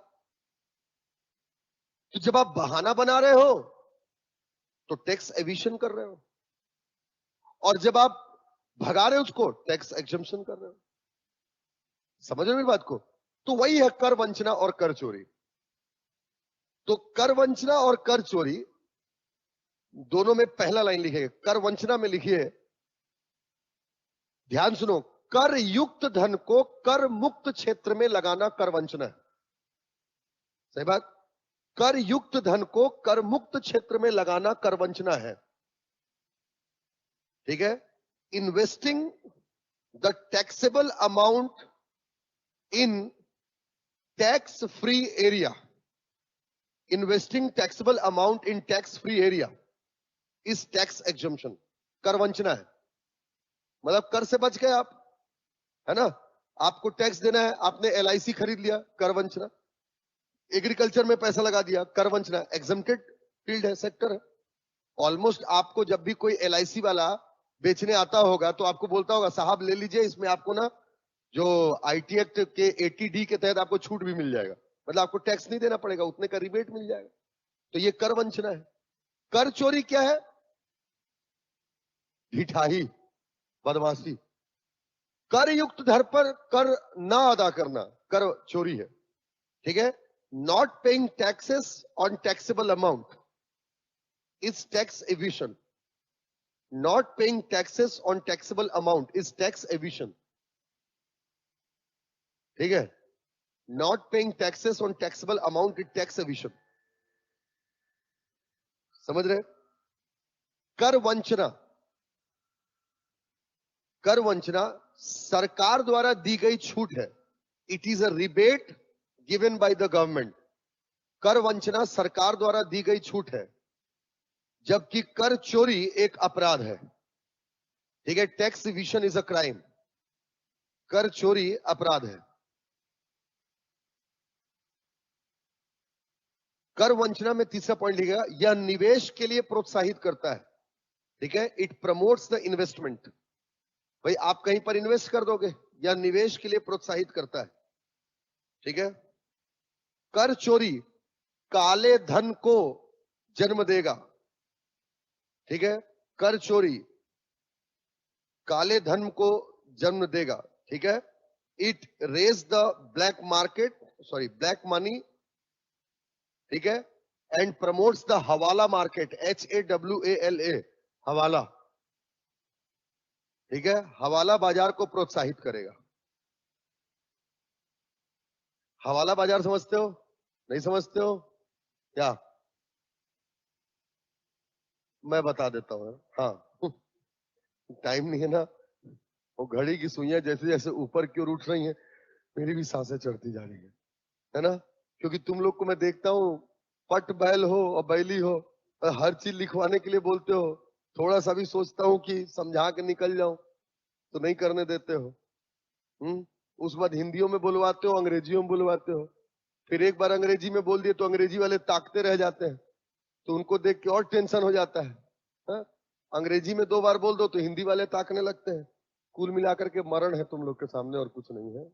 तो जब आप बहाना बना रहे हो तो टैक्स एविशन कर रहे हो, और जब आप भगा रहे हो उसको, टैक्स एग्जम्पशन कर रहे हो। समझ रहे हो मेरी बात को। तो वही है कर वंचना और कर चोरी। तो कर वंचना और कर चोरी दोनों में पहला लाइन लिखिए, कर वंचना में लिखिए, ध्यान सुनो, कर युक्त धन को कर मुक्त क्षेत्र में लगाना कर वंचना है। सही बात, कर युक्त धन को कर मुक्त क्षेत्र में लगाना कर वंचना है। ठीक है, investing the taxable amount in tax free area, investing taxable amount in tax free area is tax exemption. कर वंचना है, मतलब कर से बच गए आप, है ना। आपको टैक्स देना है, आपने LIC खरीद लिया, कर वंचना। एग्रीकल्चर में पैसा लगा दिया, कर वंचना। एग्जम्प्टेड फील्ड है, सेक्टर है। ऑलमोस्ट आपको जब भी कोई LIC वाला बेचने आता होगा तो आपको बोलता होगा साहब ले लीजिए, इसमें आपको ना जो IT एक्ट के 80D के तहत आपको छूट भी मिल जाएगा, मतलब आपको टैक्स नहीं देना पड़ेगा, उतने का रिबेट मिल जाएगा। तो ये कर वंचना है। कर चोरी क्या है? ढिठाई, बदमाशी। कर युक्त दर पर कर ना अदा करना कर चोरी है, ठीक है। Not paying taxes on taxable amount is tax evasion. Not paying taxes on taxable amount is tax evasion, ठीक है। Not paying taxes on taxable amount is tax evasion, समझ रहे? कर वंचना, कर वंचना सरकार द्वारा दी गई छूट है। It is a rebate given by the government. कर वंचना सरकार द्वारा दी गई छूट है, जबकि कर चोरी एक अपराध है, ठीक है। टैक्स इविशन इज अ क्राइम, कर चोरी अपराध है। कर वंचना में तीसरा पॉइंट लिखेगा, यह निवेश के लिए प्रोत्साहित करता है, ठीक है। It promotes the investment. भाई आप कहीं पर इन्वेस्ट कर दोगे, या निवेश के लिए प्रोत्साहित करता है, ठीक है। कर चोरी काले धन को जन्म देगा, ठीक है। कर चोरी काले धन को जन्म देगा, ठीक है। It raise the black market, sorry black money, ठीक है। And promotes the hawala market, HAWALA, hawala, ठीक है। हवाला बाजार को प्रोत्साहित करेगा। हवाला बाजार समझते हो? नहीं समझते हो क्या? मैं बता देता हूं, हाँ। टाइम नहीं है ना, वो घड़ी की सुइयां जैसे जैसे ऊपर की ओर उठ रही हैं, मेरी भी सांसें चढ़ती जा रही है ना। क्योंकि तुम लोग को मैं देखता हूं, पट बैल हो और बैली हो, हर चीज लिखवाने के लिए बोलते हो। थोड़ा सा भी सोचता हूं कि समझा के निकल जाऊं तो नहीं करने देते हो। उसके बाद हिंदियों में बुलवाते हो, अंग्रेजियों में बुलवाते हो। फिर एक बार अंग्रेजी में बोल दिए तो अंग्रेजी वाले ताकते रह जाते हैं, तो उनको देख के और टेंशन हो जाता है। हा? अंग्रेजी में 2 बार बोल दो तो हिंदी वाले ताकने लगते हैं। कुल मिलाकर के मरण है तुम लोग के सामने, और कुछ नहीं है,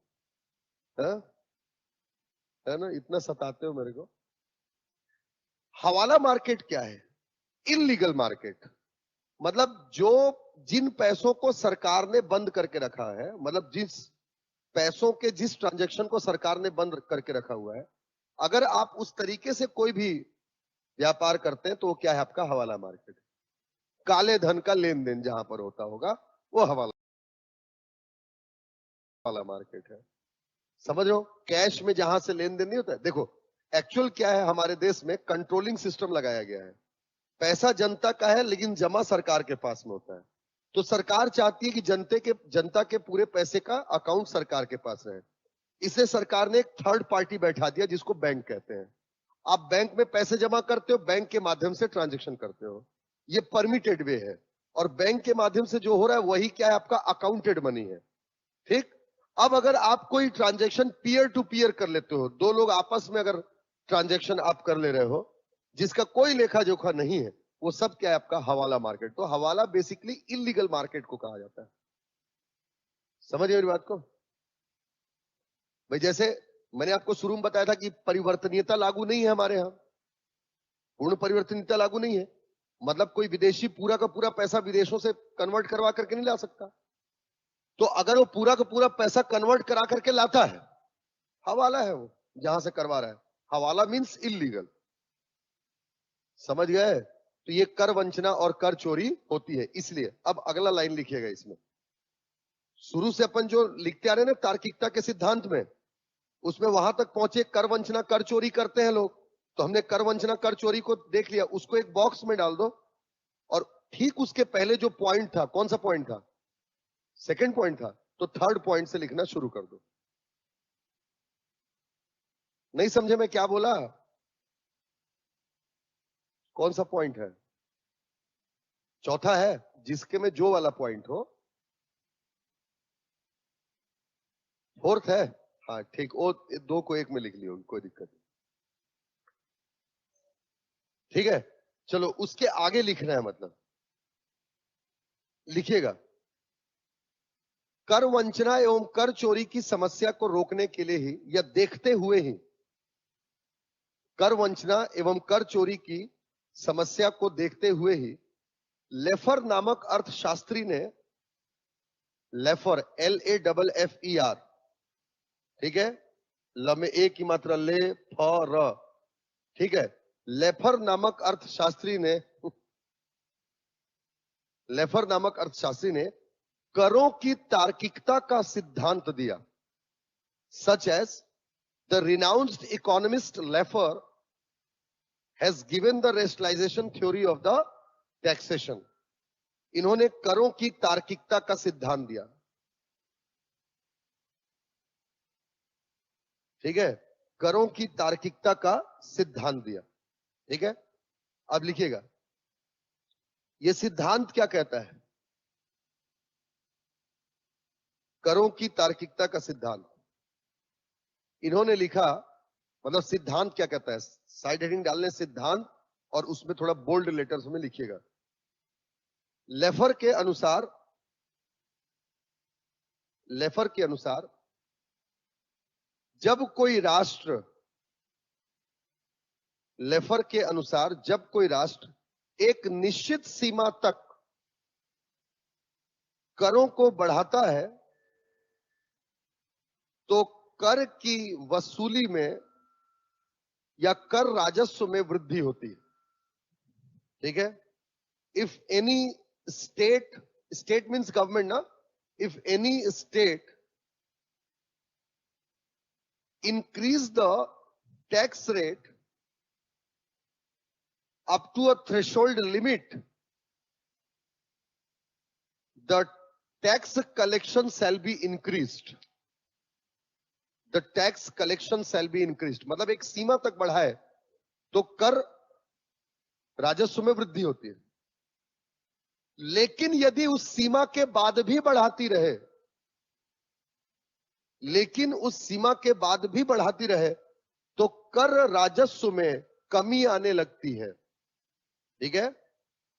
है ना। इतना सताते हो मेरे को। हवाला मार्केट क्या है? इलीगल मार्केट, मतलब जो जिन पैसों को सरकार ने बंद करके रखा है, मतलब जिस पैसों के जिस ट्रांजैक्शन को सरकार ने बंद करके रखा हुआ है, अगर आप उस तरीके से कोई भी व्यापार करते हैं तो वो क्या है? आपका हवाला मार्केट। काले धन का लेन देन जहां पर होता होगा वो हवाला मार्केट है, समझ रहे हो? कैश में जहां से लेन देन नहीं होता है। देखो एक्चुअल क्या है, हमारे देश में कंट्रोलिंग सिस्टम लगाया गया है। पैसा जनता का है लेकिन जमा सरकार के पास में होता है। तो सरकार चाहती है कि जनता के पूरे पैसे का अकाउंट सरकार के पास रहे। इसलिए सरकार ने एक थर्ड पार्टी बैठा दिया जिसको बैंक कहते हैं। आप बैंक में पैसे जमा करते हो, बैंक के माध्यम से ट्रांजेक्शन करते हो, ये परमिटेड वे है। और बैंक के माध्यम से जो हो रहा है वही क्या है? आपका अकाउंटेड मनी है, ठीक। अब अगर आप कोई ट्रांजेक्शन पीयर टू पीयर कर लेते हो, 2 लोग आपस में अगर ट्रांजेक्शन आप कर ले रहे हो जिसका कोई लेखा जोखा नहीं है, वो सब क्या है? आपका हवाला मार्केट। तो हवाला बेसिकली इलीगल मार्केट को कहा जाता है, समझ गए मेरी बात को? भाई जैसे मैंने आपको शुरू में बताया था कि परिवर्तनीयता लागू नहीं है हमारे यहां, पूर्ण परिवर्तनीयता लागू नहीं है। मतलब कोई विदेशी पूरा का पूरा पैसा विदेशों से कन्वर्ट करवा करके नहीं ला सकता। तो अगर वो पूरा का पूरा पैसा कन्वर्ट करा करके लाता है, हवाला है वो, जहां से करवा रहा है। हवाला मींस इलीगल, समझ गए? तो ये कर वंचना और कर चोरी होती है। इसलिए अब अगला लाइन लिखिएगा इसमें। शुरू से अपन जो लिखते आ रहे हैं ना तार्किकता के सिद्धांत में, उसमें वहां तक पहुंचे कर वंचना कर चोरी करते हैं लोग। तो हमने कर वंचना कर चोरी को देख लिया, उसको एक बॉक्स में डाल दो। और ठीक उसके पहले जो पॉइंट था, कौन सा पॉइंट था? सेकंड पॉइंट था, तो थर्ड पॉइंट से लिखना शुरू कर दो। नहीं समझे मैं क्या बोला? कौन सा पॉइंट है? चौथा है, जिसके में जो वाला पॉइंट हो। फोर्थ है? हाँ ठीक, वो दो को एक में लिख लियो, कोई दिक्कत नहीं। ठीक है, चलो उसके आगे लिखना है, मतलब लिखिएगा, कर वंचना एवं कर चोरी की समस्या को रोकने के लिए ही या देखते हुए ही, कर वंचना एवं कर चोरी की समस्या को देखते हुए ही लेफर नामक अर्थशास्त्री ने, लेफर LAFFER, ठीक है, ल में ए की मात्रा ले, फ र, ठीक है, लेफर नामक अर्थशास्त्री ने, लेफर नामक अर्थशास्त्री ने करों की तार्किकता का सिद्धांत दिया। Such as the renowned economist Laffer has given the rationalization theory of the taxation. इन्होंने करों की तार्किकता का सिद्धांत दिया। ठीक है, करों की तार्किकता का सिद्धांत दिया। ठीक है, अब लिखिएगा, यह सिद्धांत क्या कहता है? करों की तार्किकता का सिद्धांत इन्होंने लिखा, मतलब सिद्धांत क्या कहता है, साइड हेडिंग डालने सिद्धांत, और उसमें थोड़ा बोल्ड लेटर्स में लिखिएगा, लेफर के अनुसार, लेफर के अनुसार जब कोई राष्ट्र, लेफर के अनुसार जब कोई राष्ट्र एक निश्चित सीमा तक करों को बढ़ाता है तो कर की वसूली में या कर राजस्व में वृद्धि होती है। ठीक है, if any state, state means government ना, if any state increase the tax rate up to a threshold limit, the tax collection shall be increased. The tax collection shall be increased. मतलब एक सीमा तक बढ़ाए तो कर राजस्व में वृद्धि होती है, लेकिन यदि उस सीमा के बाद भी बढ़ाती रहे, लेकिन उस सीमा के बाद भी बढ़ाती रहे तो कर राजस्व में कमी आने लगती है। ठीक है,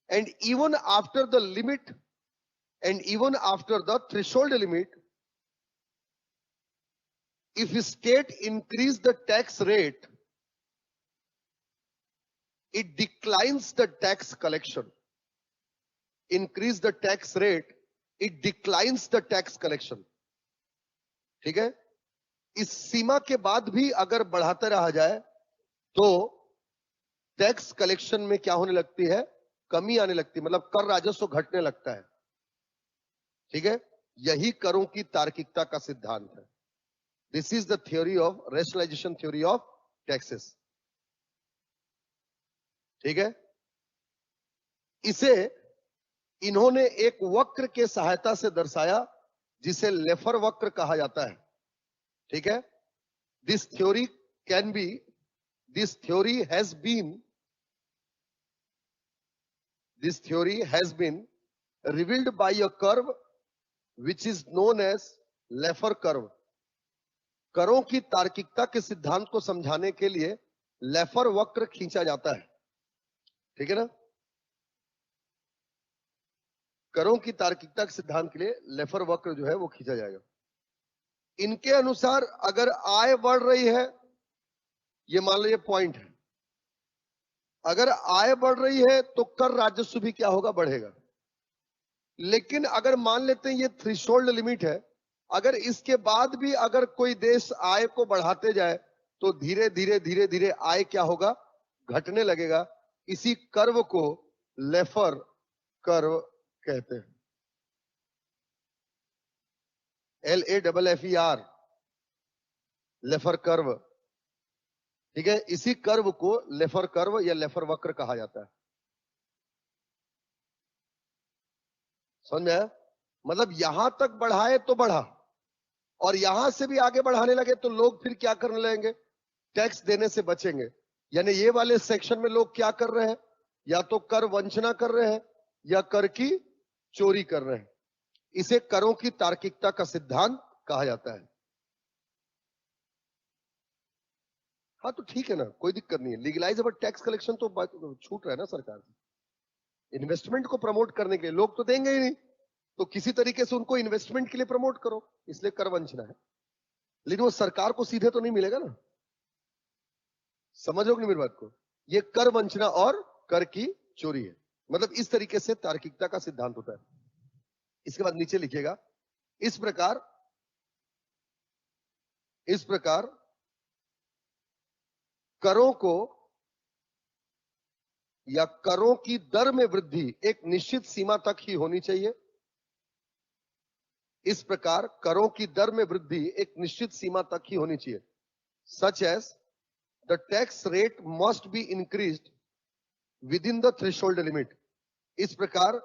and even after the limit, and even after the threshold limit, if state increase the tax rate, it declines the tax collection. Increase the tax rate, it declines the tax collection. ठीक है, इस सीमा के बाद भी अगर बढ़ाते रहा जाए तो टैक्स कलेक्शन में क्या होने लगती है? कमी आने लगती है, मतलब कर राजस्व घटने लगता है। ठीक है, यही करों की तार्किकता का सिद्धांत है। This is the theory of rationalization, theory of taxes. ठीक है, इसे इन्होंने एक वक्र के सहायता से दर्शाया जिसे लेफर वक्र कहा जाता है। ठीक है, this theory can be, this theory has been revealed by a curve which is known as Laffer curve. करों की तार्किकता के सिद्धांत को समझाने के लिए लेफर वक्र खींचा जाता है। ठीक है ना, करों की तार्किकता के सिद्धांत के लिए लेफर वक्र जो है वो खींचा जाएगा। इनके अनुसार अगर आय बढ़ रही है, ये मान लीजिए पॉइंट है, अगर आय बढ़ रही है तो कर राजस्व भी क्या होगा? बढ़ेगा। लेकिन अगर मान लेते हैं ये थ्रेशोल्ड लिमिट है, अगर इसके बाद भी अगर कोई देश आय को बढ़ाते जाए तो धीरे धीरे धीरे धीरे आय क्या होगा? घटने लगेगा। इसी कर्व को लेफर कर्व कहते हैं, LAFFER, लेफर कर्व। ठीक है, इसी कर्व को लेफर कर्व या लेफर वक्र कहा जाता है। समझ में आया? मतलब यहां तक बढ़ाए तो बढ़ा, और यहां से भी आगे बढ़ाने लगे तो लोग फिर क्या करने लगेंगे, टैक्स देने से बचेंगे। यानी ये वाले सेक्शन में लोग क्या कर रहे हैं, या तो कर वंचना कर रहे हैं या कर की चोरी कर रहे हैं। इसे करों की तार्किकता का सिद्धांत कहा जाता है। हाँ तो ठीक है ना, कोई दिक्कत नहीं है। लीगलाइज अबाउट टैक्स कलेक्शन तो छूट रहा है ना सरकार से। इन्वेस्टमेंट को प्रमोट करने के लिए लोग तो देंगे ही नहीं, तो किसी तरीके से उनको इन्वेस्टमेंट के लिए प्रमोट करो, इसलिए कर वंचना है। लेकिन वो सरकार को सीधे तो नहीं मिलेगा ना, समझ लो नहीं मेरी बात को। ये कर वंचना और कर की चोरी है, मतलब इस तरीके से तार्किकता का सिद्धांत होता है। इसके बाद नीचे लिखिएगा, इस प्रकार करों को या करों की दर में वृद्धि एक निश्चित सीमा तक ही होनी चाहिए। इस प्रकार करों की दर में वृद्धि एक निश्चित सीमा तक ही होनी चाहिए। Such as the tax rate must be increased with in the threshold limit. इस प्रकार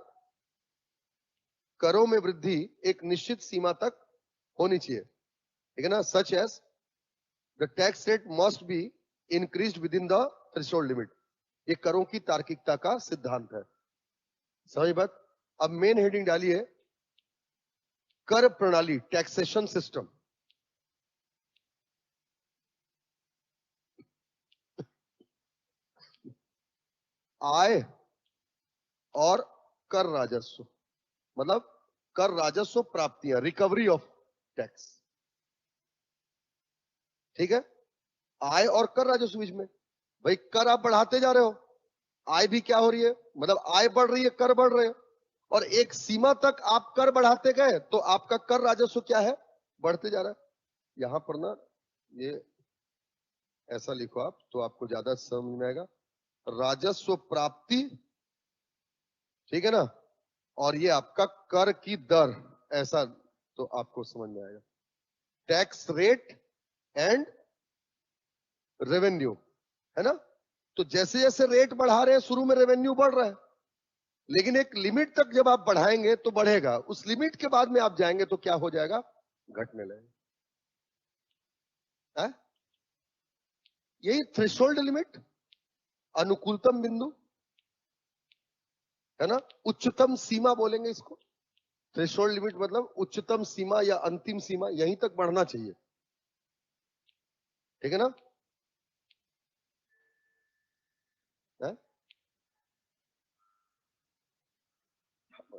करों में वृद्धि एक निश्चित सीमा तक होनी चाहिए, ठीक है ना। Such as the tax rate must be increased with in the threshold limit. ये करों की तार्किकता का सिद्धांत है, समझ बात। अब मेन हेडिंग डालिए, कर प्रणाली, टैक्सेशन सिस्टम। आय और कर राजस्व, मतलब कर राजस्व प्राप्तियां, रिकवरी ऑफ टैक्स, ठीक है। आय और कर राजस्व बीच में, भाई कर आप बढ़ाते जा रहे हो, आय भी क्या हो रही है, मतलब आय बढ़ रही है, कर बढ़ रहे हैं, और एक सीमा तक आप कर बढ़ाते गए तो आपका कर राजस्व क्या है, बढ़ते जा रहा है। यहां पर ना ये ऐसा लिखो आप तो आपको ज्यादा समझ में आएगा, राजस्व प्राप्ति, ठीक है ना, और ये आपका कर की दर, ऐसा तो आपको समझ में आएगा। टैक्स रेट एंड रेवेन्यू, है ना। तो जैसे जैसे रेट बढ़ा रहे हैं शुरू में रेवेन्यू बढ़ रहा है, लेकिन एक लिमिट तक जब आप बढ़ाएंगे तो बढ़ेगा, उस लिमिट के बाद में आप जाएंगे तो क्या हो जाएगा, घटने लगेगा। यही थ्रेशोल्ड लिमिट, अनुकूलतम बिंदु, है ना, उच्चतम सीमा बोलेंगे इसको। थ्रेशोल्ड लिमिट मतलब उच्चतम सीमा या अंतिम सीमा, यहीं तक बढ़ना चाहिए, ठीक है ना। है?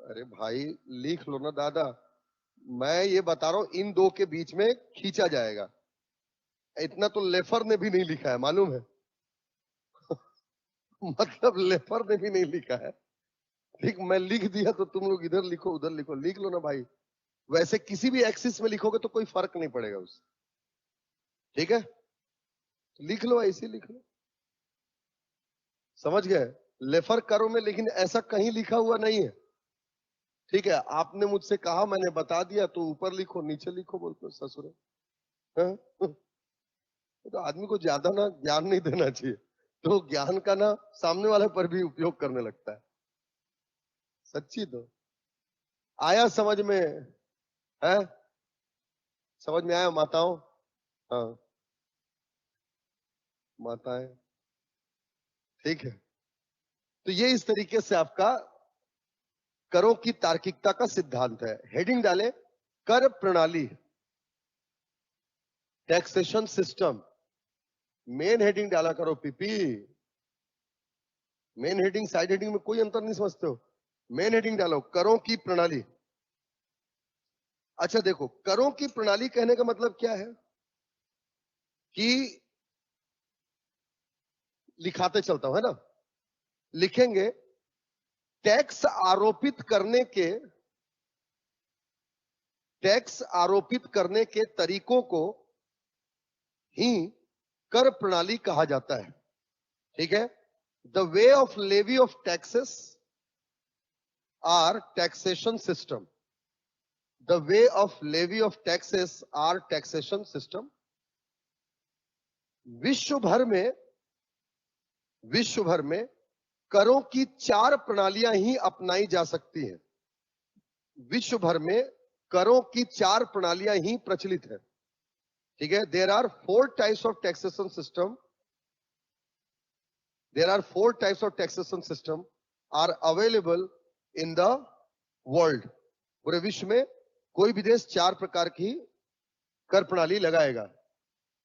अरे भाई लिख लो ना दादा, मैं ये बता रहा हूं इन दो के बीच में खींचा जाएगा, इतना तो लेफर ने भी नहीं लिखा है मालूम है। मतलब लेफर ने भी नहीं लिखा है, ठीक, मैं लिख दिया तो तुम लोग इधर लिखो उधर लिखो, लिख लो ना भाई। वैसे किसी भी एक्सिस में लिखोगे तो कोई फर्क नहीं पड़ेगा उससे, ठीक है, लिख लो ऐसे लिख लो, समझ गए। लेफर करो में लेकिन ऐसा कहीं लिखा हुआ नहीं है, ठीक है। आपने मुझसे कहा मैंने बता दिया, तो ऊपर लिखो नीचे लिखो बोलते ससुर। तो आदमी को ज्यादा ना ज्ञान नहीं देना चाहिए, तो ज्ञान का ना सामने वाले पर भी उपयोग करने लगता है, सच्ची। तो आया समझ में, है समझ में आया माताओं, हाँ माताएं, ठीक है। तो ये इस तरीके से आपका करों की तार्किकता का सिद्धांत है। हेडिंग डाले, कर प्रणाली, टैक्सेशन सिस्टम। मेन हेडिंग डाला करो PP, main heading side heading में कोई अंतर नहीं समझते हो, मेन हेडिंग डालो करों की प्रणाली। अच्छा देखो, करों की प्रणाली कहने का मतलब क्या है कि लिखाते चलता हूं, है ना, लिखेंगे टैक्स आरोपित करने के, टैक्स आरोपित करने के तरीकों को ही कर प्रणाली कहा जाता है, ठीक है। The way of levy of taxes are taxation system, the way of levy of taxes are taxation system. विश्व भर में करों की 4 प्रणालियां ही अपनाई जा सकती हैं। विश्व भर में करों की 4 प्रणालियां ही प्रचलित है, ठीक है। There are 4 types of taxation system, there are 4 types of taxation system are available in the world. पूरे विश्व में कोई भी देश 4 प्रकार की कर प्रणाली लगाएगा।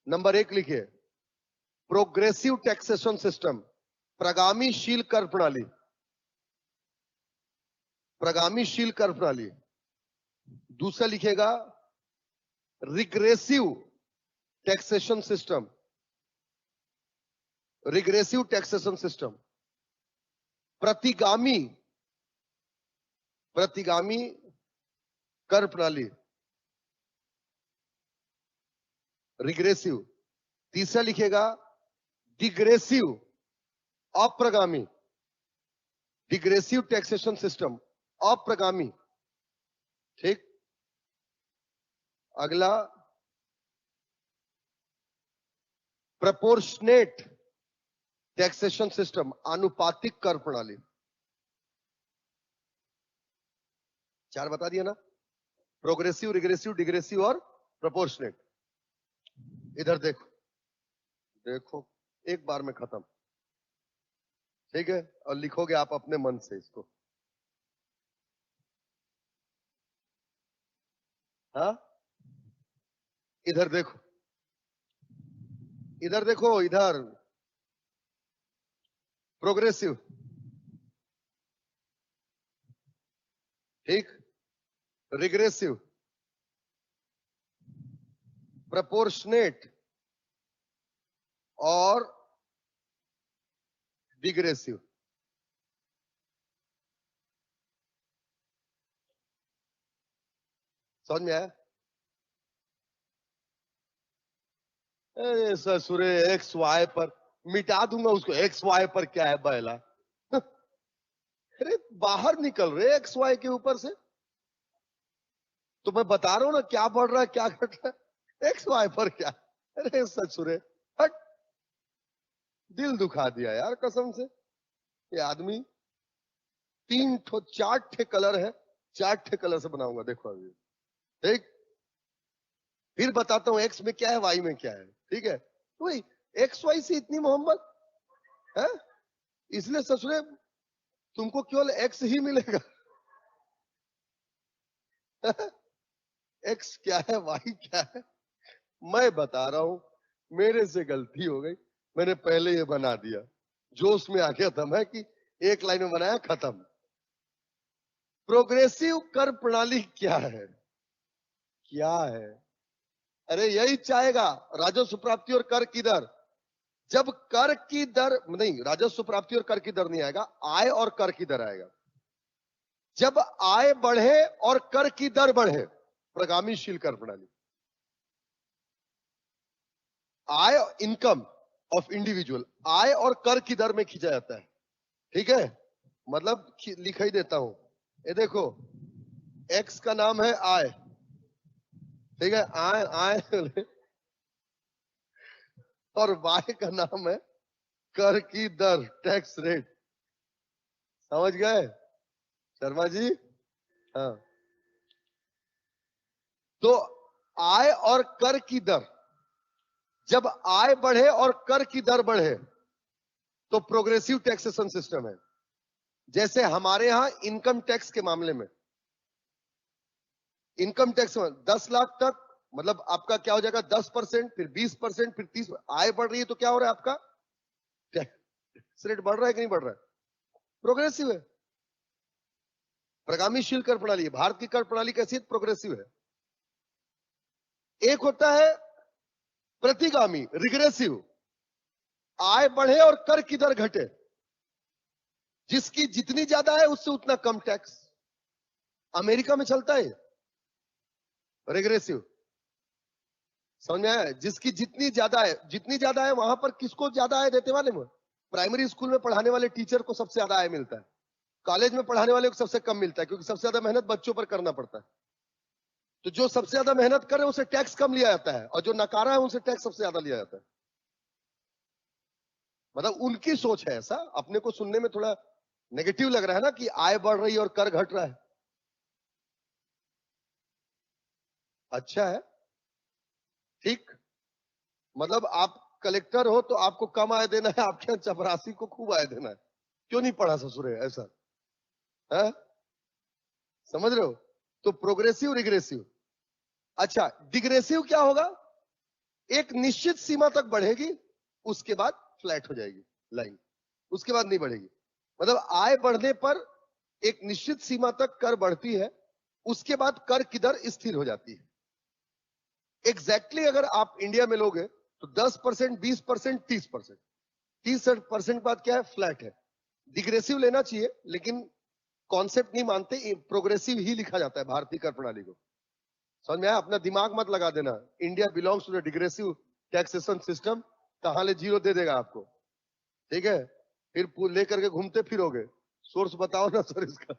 नंबर 1 लिखिए, प्रोग्रेसिव टैक्सेशन सिस्टम, प्रगामीशील कर प्रणाली, प्रगामीशील कर प्रणाली। दूसरा लिखेगा regressive taxation system, regressive taxation system. प्रतिगामी, प्रतिगामी कर प्रणाली, रिग्रेसिव। तीसरा लिखेगा डिग्रेसिव, अप्रगामी, डिग्रेसिव टैक्सेशन सिस्टम, अप्रगामी, ठीक। अगला प्रोपोर्शनेट टैक्सेशन सिस्टम, आनुपातिक कर प्रणाली। 4 बता दिया ना, प्रोग्रेसिव, रिग्रेसिव, डिग्रेसिव और प्रोपोर्शनेट। इधर देखो, देखो एक बार में खत्म, ठीक है। और लिखोगे आप अपने मन से इसको, हाँ। इधर देखो, इधर देखो, इधर प्रोग्रेसिव, ठीक, रिग्रेसिव, प्रोपोर्शनेट और डिग्रेसिव। समझ में आया? ससुरे एक्स वाई पर मिटा दूंगा उसको, एक्स वाई पर क्या है बैला। अरे बाहर निकल रहे एक्स वाई के ऊपर से, तो मैं बता रहा हूं ना क्या बढ़ रहा है क्या घट रहा है, एक्स वाई पर क्या। अरे ससुरे हट, दिल दुखा दिया यार कसम से। ये आदमी 4 ठे कलर है, 4 ठे कलर से बनाऊंगा, देखो अभी, ठीक। फिर बताता हूं एक्स में क्या है, वाई में क्या है, ठीक है। तो एक्स वाई से इतनी मोहब्बत है, इसलिए ससुरे तुमको केवल एक्स ही मिलेगा। एक्स क्या है, वाई क्या है, मैं बता रहा हूं, मेरे से गलती हो गई, मैंने पहले ये बना दिया, जोश में आ गया था मैं कि एक लाइन में बनाया, खत्म। प्रोग्रेसिव कर प्रणाली क्या है, क्या है? अरे यही चाहेगा, राजस्व प्राप्ति और कर की दर। जब कर की दर नहीं, राजस्व प्राप्ति और कर की दर नहीं आएगा, आय और कर की दर आएगा। जब आय बढ़े और कर की दर बढ़े, प्रगामीशील कर प्रणाली। आय, इनकम ऑफ इंडिविजुअल, आय और कर की दर में खींचा जाता है, ठीक है। मतलब लिख ही देता हूं, ये देखो, एक्स का नाम है आय, ठीक है, आय आय और वाई का नाम है कर की दर, टैक्स रेट। समझ गए शर्मा जी? हाँ। तो आय और कर की दर, जब आय बढ़े और कर की दर बढ़े तो प्रोग्रेसिव टैक्सेशन सिस्टम है। जैसे हमारे यहां इनकम टैक्स के मामले में, इनकम टैक्स में 10 लाख तक, मतलब आपका क्या हो जाएगा 10%, फिर 20%, फिर 30%। आय बढ़ रही है तो क्या हो रहा है, आपका टैक्स रेट बढ़ रहा है कि नहीं बढ़ रहा है? प्रोग्रेसिव है, प्रगामीशील कर प्रणाली है। भारत की कर प्रणाली कैसी है? प्रोग्रेसिव है। एक होता है प्रतिगामी, रिग्रेसिव, आय बढ़े और कर की दर घटे, जिसकी जितनी ज्यादा है उससे उतना कम टैक्स। अमेरिका में चलता है रिग्रेसिव, समझ में आया? जिसकी जितनी ज्यादा है, जितनी ज्यादा है वहां पर किसको ज्यादा आय देते वाले में? प्राइमरी स्कूल में पढ़ाने वाले टीचर को सबसे ज्यादा आय मिलता है, कॉलेज में पढ़ाने वाले को सबसे कम मिलता है, क्योंकि सबसे ज्यादा मेहनत बच्चों पर करना पड़ता है। तो जो सबसे ज्यादा मेहनत करे उसे टैक्स कम लिया जाता है, और जो नकारा है उनसे टैक्स सबसे ज्यादा लिया जाता है। मतलब उनकी सोच है ऐसा, अपने को सुनने में थोड़ा नेगेटिव लग रहा है ना कि आय बढ़ रही है और कर घट रहा है। अच्छा है, ठीक। मतलब आप कलेक्टर हो तो आपको कम आय देना है, आपके यहाँ चपरासी को खूब आय देना है। क्यों नहीं पढ़ा ससुरे ऐसा है? समझ रहे हो? तो प्रोग्रेसिव रिग्रेसिव। अच्छा, डिग्रेसिव क्या होगा? एक निश्चित सीमा तक बढ़ेगी, उसके बाद फ्लैट हो जाएगी लाइन, उसके बाद नहीं बढ़ेगी। मतलब आय बढ़ने पर एक निश्चित सीमा तक कर बढ़ती है, उसके बाद कर की दर स्थिर हो जाती है। एग्जैक्टली अगर आप इंडिया में लोगे तो 10%, 20%, 30%, 30% बाद क्या है? फ्लैट है। डिग्रेसिव लेना चाहिए, लेकिन कॉन्सेप्ट नहीं मानते, प्रोग्रेसिव ही लिखा जाता है भारतीय कर प्रणाली को। समझ में आया? अपना दिमाग मत लगा देना। India belongs to the degressive taxation system, कहां ले जीरो दे देगा आपको, ठीक है? फिर लेकर के घूमते फिरोगे, सोर्स बताओ ना सर इसका।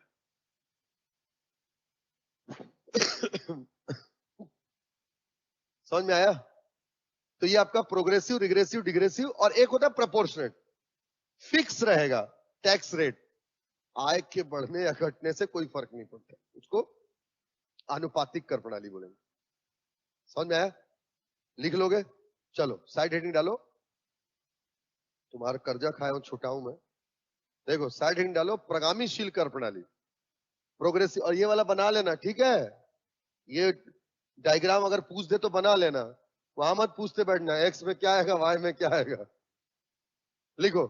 समझ में आया? तो ये आपका प्रोग्रेसिव, रिग्रेसिव, डिग्रेसिव, और एक होता है प्रोपोर्शनेट। फिक्स रहेगा टैक्स रेट, आय के बढ़ने या घटने से कोई फर्क नहीं पड़ता, उसको आनुपातिक कर प्रणाली बोलेंगे। समझ में आया? लिख लोगे? चलो साइड हेडिंग डालो। तुम्हारा कर्जा खाया हूं, छुटा हूं मैं। देखो साइड हेडिंग डालो, प्रगामीशील कर प्रणाली, प्रोग्रेसिव। और ये वाला बना लेना, ठीक है? ये डायग्राम अगर पूछ दे तो बना लेना, वहां मत पूछते बैठना एक्स में क्या आएगा, वाई में क्या आएगा। लिखो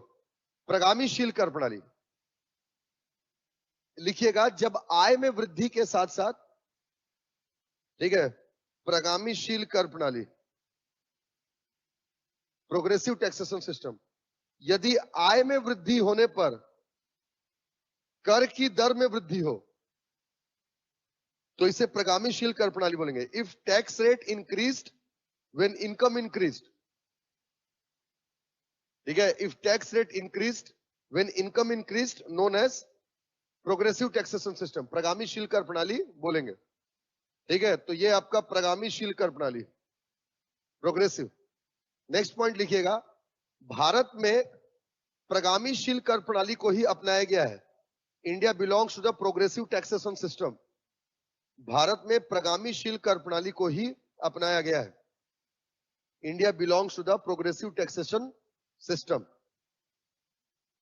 प्रगामीशील कर प्रणाली। लिखिएगा जब आय में वृद्धि के साथ साथ, ठीक है, प्रगामीशील कर प्रणाली, प्रोग्रेसिव टैक्सेशन सिस्टम, यदि आय में वृद्धि होने पर कर की दर में वृद्धि हो तो इसे प्रगामीशील कर प्रणाली बोलेंगे। If tax rate increased when income increased, ठीक है, if tax rate increased when income increased, known as progressive taxation system, प्रगामीशील कर प्रणाली बोलेंगे। ठीक है, तो ये आपका प्रगामीशील कर प्रणाली, प्रोग्रेसिव। नेक्स्ट पॉइंट लिखिएगा, भारत में प्रगामीशील कर प्रणाली को ही अपनाया गया है। India belongs to the progressive taxation system. Bharat में प्रगामीशील कर प्रणाली को ही अपनाया गया है। India belongs to the progressive taxation system,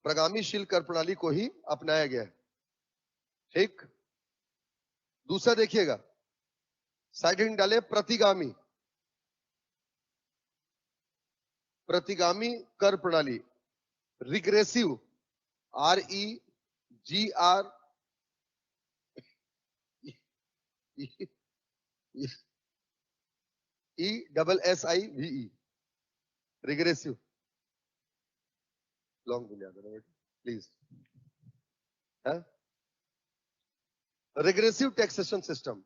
प्रगामीशील कर प्रणाली को ही अपनाया गया है। ठीक, दूसरा देखिएगा, साइड हेडिंग डाले प्रतिगामी, प्रतिगामी कर प्रणाली, regressive, REGR ESSIVE, regressive. Long बुनियाद प्लीज। रिग्रेसिव टैक्सेशन सिस्टम,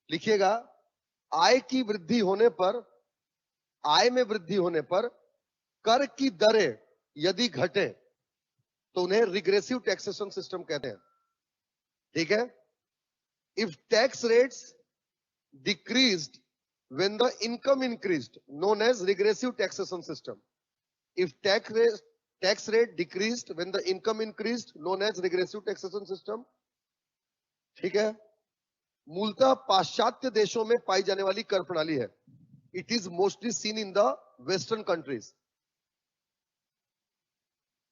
लिखिएगा आय की वृद्धि होने पर, आय में वृद्धि होने पर कर की दरें यदि घटे तो उन्हें रिग्रेसिव टैक्सेशन सिस्टम कहते हैं। ठीक है? If tax rates decreased when the income increased, known as regressive taxation system. If tax rate decreased when the income increased, known as regressive taxation system. ठीक है? मूलतः पाश्चात्य देशों में पाई जाने वाली कर प्रणाली है। It is mostly seen in the western countries.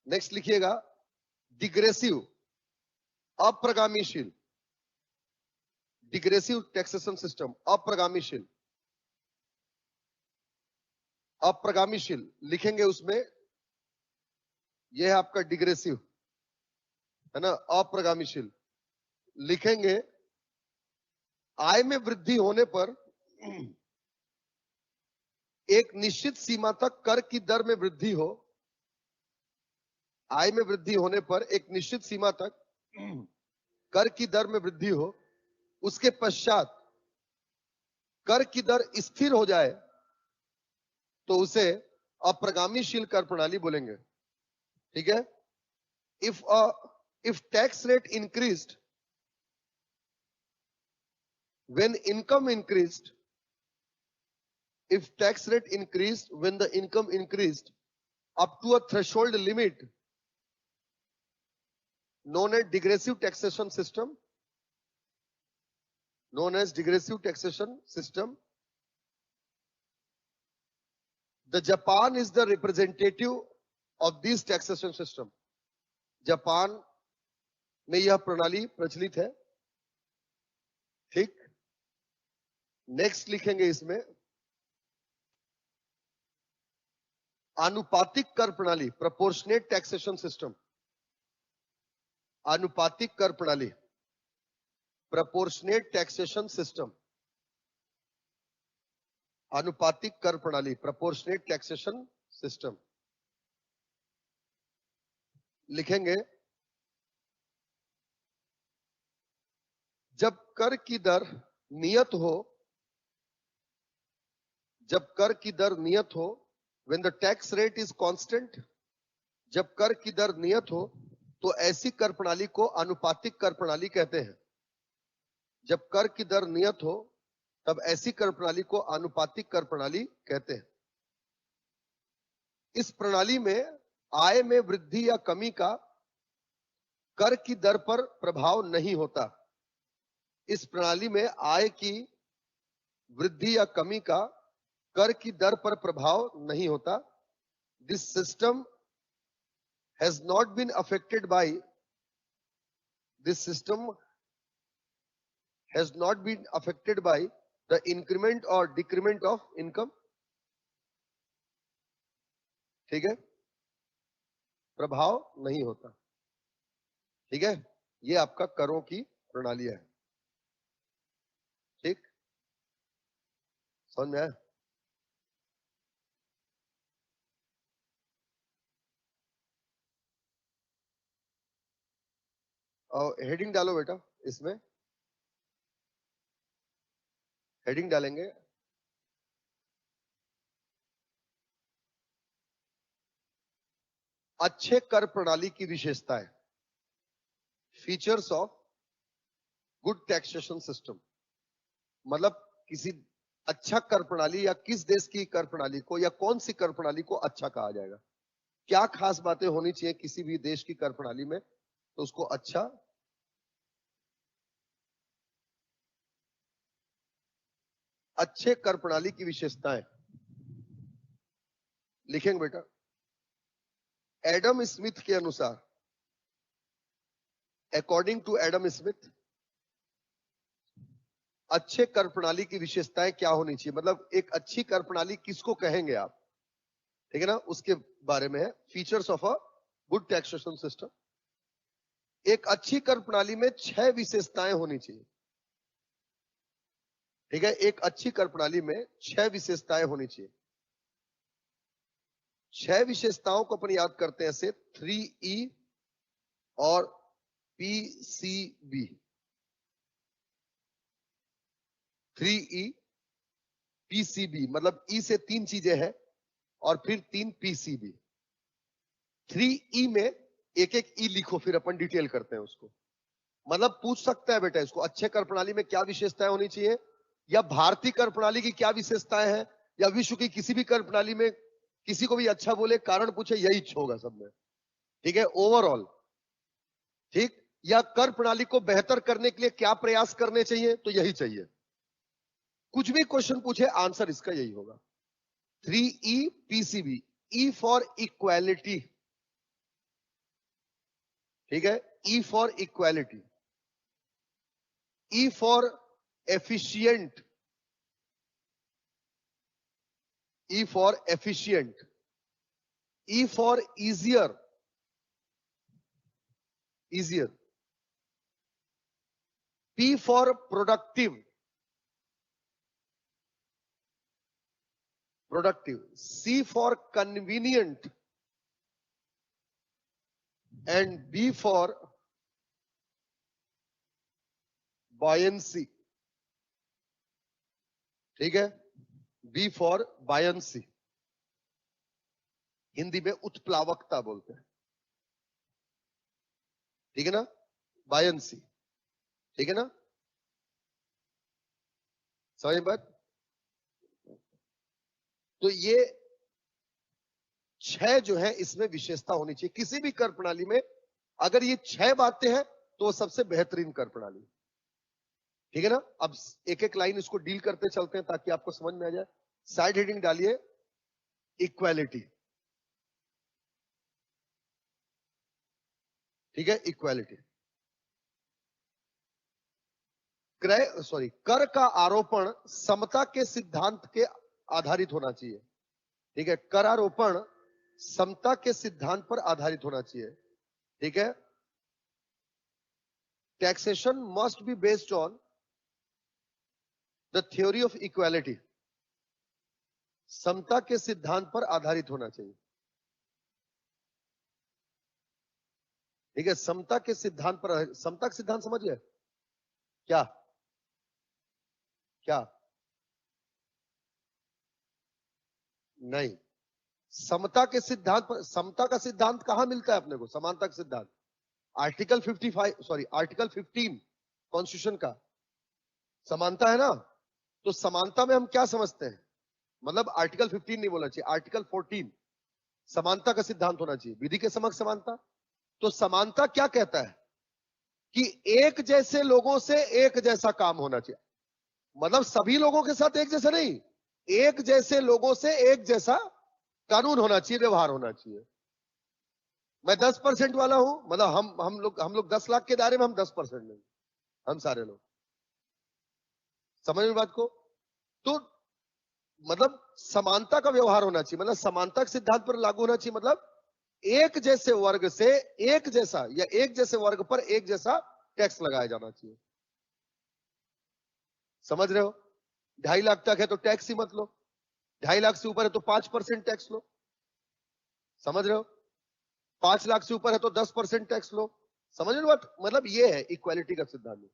Next लिखिएगा डिग्रेसिव, अप्रगामीशील, डिग्रेसिव टैक्सेशन सिस्टम, अप्रगामीशील, अप्रगामीशील लिखेंगे उसमें, यह है आपका डिग्रेसिव, है ना? अप्रगामीशील लिखेंगे, आय में वृद्धि होने पर एक निश्चित सीमा तक कर की दर में वृद्धि हो, आय में वृद्धि होने पर एक निश्चित सीमा तक कर की दर में वृद्धि हो, उसके पश्चात कर की दर स्थिर हो जाए तो उसे अप्रगामीशील कर प्रणाली बोलेंगे। ठीक है? If tax rate increased when income increased, if tax rate increased when the income increased up to a threshold limit known as digressive taxation system, known as digressive taxation system. The Japan is the representative of this taxation system. Japan में यह प्रणाली प्रचलित है. ठीक. नेक्स्ट लिखेंगे इसमें आनुपातिक कर प्रणाली, प्रोपोर्शनेट टैक्सेशन सिस्टम. आनुपातिक कर प्रणाली, प्रोपोर्शनेट टैक्सेशन सिस्टम. आनुपातिक कर प्रणाली, प्रोपोर्शनेट टैक्सेशन सिस्टम लिखेंगे. जब कर की दर नियत हो, जब कर की दर नियत हो, when the tax rate is constant, जब कर की दर नियत हो तो ऐसी कर प्रणाली को आनुपातिक कर प्रणाली कहते हैं. जब कर की दर नियत हो तब ऐसी कर प्रणाली को आनुपातिक कर प्रणाली कहते हैं. इस प्रणाली में आय में वृद्धि या कमी का कर की दर पर प्रभाव नहीं होता. इस प्रणाली में आय की वृद्धि या कमी का कर की दर पर प्रभाव नहीं होता. This system has not been affected by, this system has not been affected by the increment or decrement of income. ठीक है, प्रभाव नहीं होता. ठीक है, ये आपका करों की प्रणाली है. ठीक, समझ में आया? और हेडिंग डालो बेटा, इसमें हेडिंग डालेंगे अच्छे कर प्रणाली की विशेषताएं, features of good taxation system. मतलब किसी अच्छा कर प्रणाली या किस देश की कर प्रणाली को या कौन सी कर प्रणाली को अच्छा कहा जाएगा, क्या खास बातें होनी चाहिए किसी भी देश की कर प्रणाली में तो उसको अच्छा. अच्छे कर प्रणाली की विशेषताएं लिखेंगे बेटा. एडम स्मिथ के अनुसार, अकॉर्डिंग टू एडम स्मिथ, अच्छे कर प्रणाली की विशेषताएं क्या होनी चाहिए. मतलब एक अच्छी कर प्रणाली किसको कहेंगे आप, ठीक है ना, उसके बारे में है. Features of a good taxation system. एक अच्छी कर प्रणाली में 6 विशेषताएं होनी चाहिए. ठीक है, एक अच्छी कर प्रणाली में 6 विशेषताएं होनी चाहिए. 6 विशेषताओं को अपन याद करते हैं ऐसे 3E और PCB. 3E PCB मतलब E से 3 चीजें हैं और फिर 3 PCB. 3E में एक एक E लिखो, फिर अपन डिटेल करते हैं उसको. मतलब पूछ सकता है बेटा इसको, अच्छे कर प्रणाली में क्या विशेषताएं होनी चाहिए, या भारतीय कर प्रणाली की क्या विशेषताएं हैं, या विश्व की किसी भी कर प्रणाली में किसी को भी अच्छा बोले, कारण पूछे, यही होगा सब में. ठीक है, ओवरऑल. ठीक, या कर प्रणाली को बेहतर करने के लिए क्या प्रयास करने चाहिए, तो यही चाहिए. कुछ भी क्वेश्चन पूछे आंसर इसका यही होगा. 3E PCB. E for equality. ठीक है, E for equality. E for efficient. E for efficient. E for easier. Easier. P for productive. Productive. C for convenient. And B for buoyancy. ठीक है, बी फॉर बायंसी. हिंदी में उत्प्लावकता बोलते हैं. ठीक है ना, बायंसी. ठीक है ना, समझ बात. तो ये 6 जो है इसमें विशेषता होनी चाहिए किसी भी कर प्रणाली में. अगर ये 6 बातें हैं तो सबसे बेहतरीन कर प्रणाली. ठीक है ना। अब एक एक लाइन इसको डील करते चलते हैं ताकि आपको समझ में आ जाए। साइड हेडिंग डालिए इक्वालिटी, ठीक है, इक्वालिटी। क्रय सॉरी कर का आरोपण समता के सिद्धांत के आधारित होना चाहिए, ठीक है। कर आरोपण समता के सिद्धांत पर आधारित होना चाहिए, ठीक है। Taxation must be based on the theory of equality, समता के सिद्धांत पर आधारित होना चाहिए, ठीक है। समता के सिद्धांत पर, समता का सिद्धांत समझ गए क्या? क्या? नहीं, समता के सिद्धांत पर, समता का सिद्धांत कहां मिलता है अपने को? समानता का सिद्धांत आर्टिकल 55 सॉरी आर्टिकल 15 कॉन्स्टिट्यूशन का समानता है ना। तो समानता में हम क्या समझते हैं? मतलब आर्टिकल 15 नहीं बोलना चाहिए, आर्टिकल 14 समानता का सिद्धांत होना चाहिए, विधि के समक्ष समानता। तो समानता क्या कहता है कि एक जैसे लोगों से एक जैसा काम होना चाहिए, मतलब सभी लोगों के साथ एक जैसा नहीं, एक जैसे लोगों से एक जैसा कानून होना चाहिए, व्यवहार होना चाहिए। मैं 10% वाला हूं, मतलब हम लोग 10 लाख के दायरे में हम 10% नहीं, हम सारे लोग, समझ में बात को। तो मतलब समानता का व्यवहार होना चाहिए, मतलब समानता के सिद्धांत पर लागू होना चाहिए, मतलब एक जैसे वर्ग से एक जैसा, या एक जैसे वर्ग पर एक जैसा टैक्स लगाया जाना चाहिए। समझ रहे हो? 2.5 लाख तक है तो टैक्स ही मत लो, 2.5 लाख से ऊपर है तो 5% टैक्स लो। समझ रहे हो? 5 लाख से ऊपर है तो 10% टैक्स लो। समझ रहे हो बात? मतलब ये है इक्वालिटी का सिद्धांत,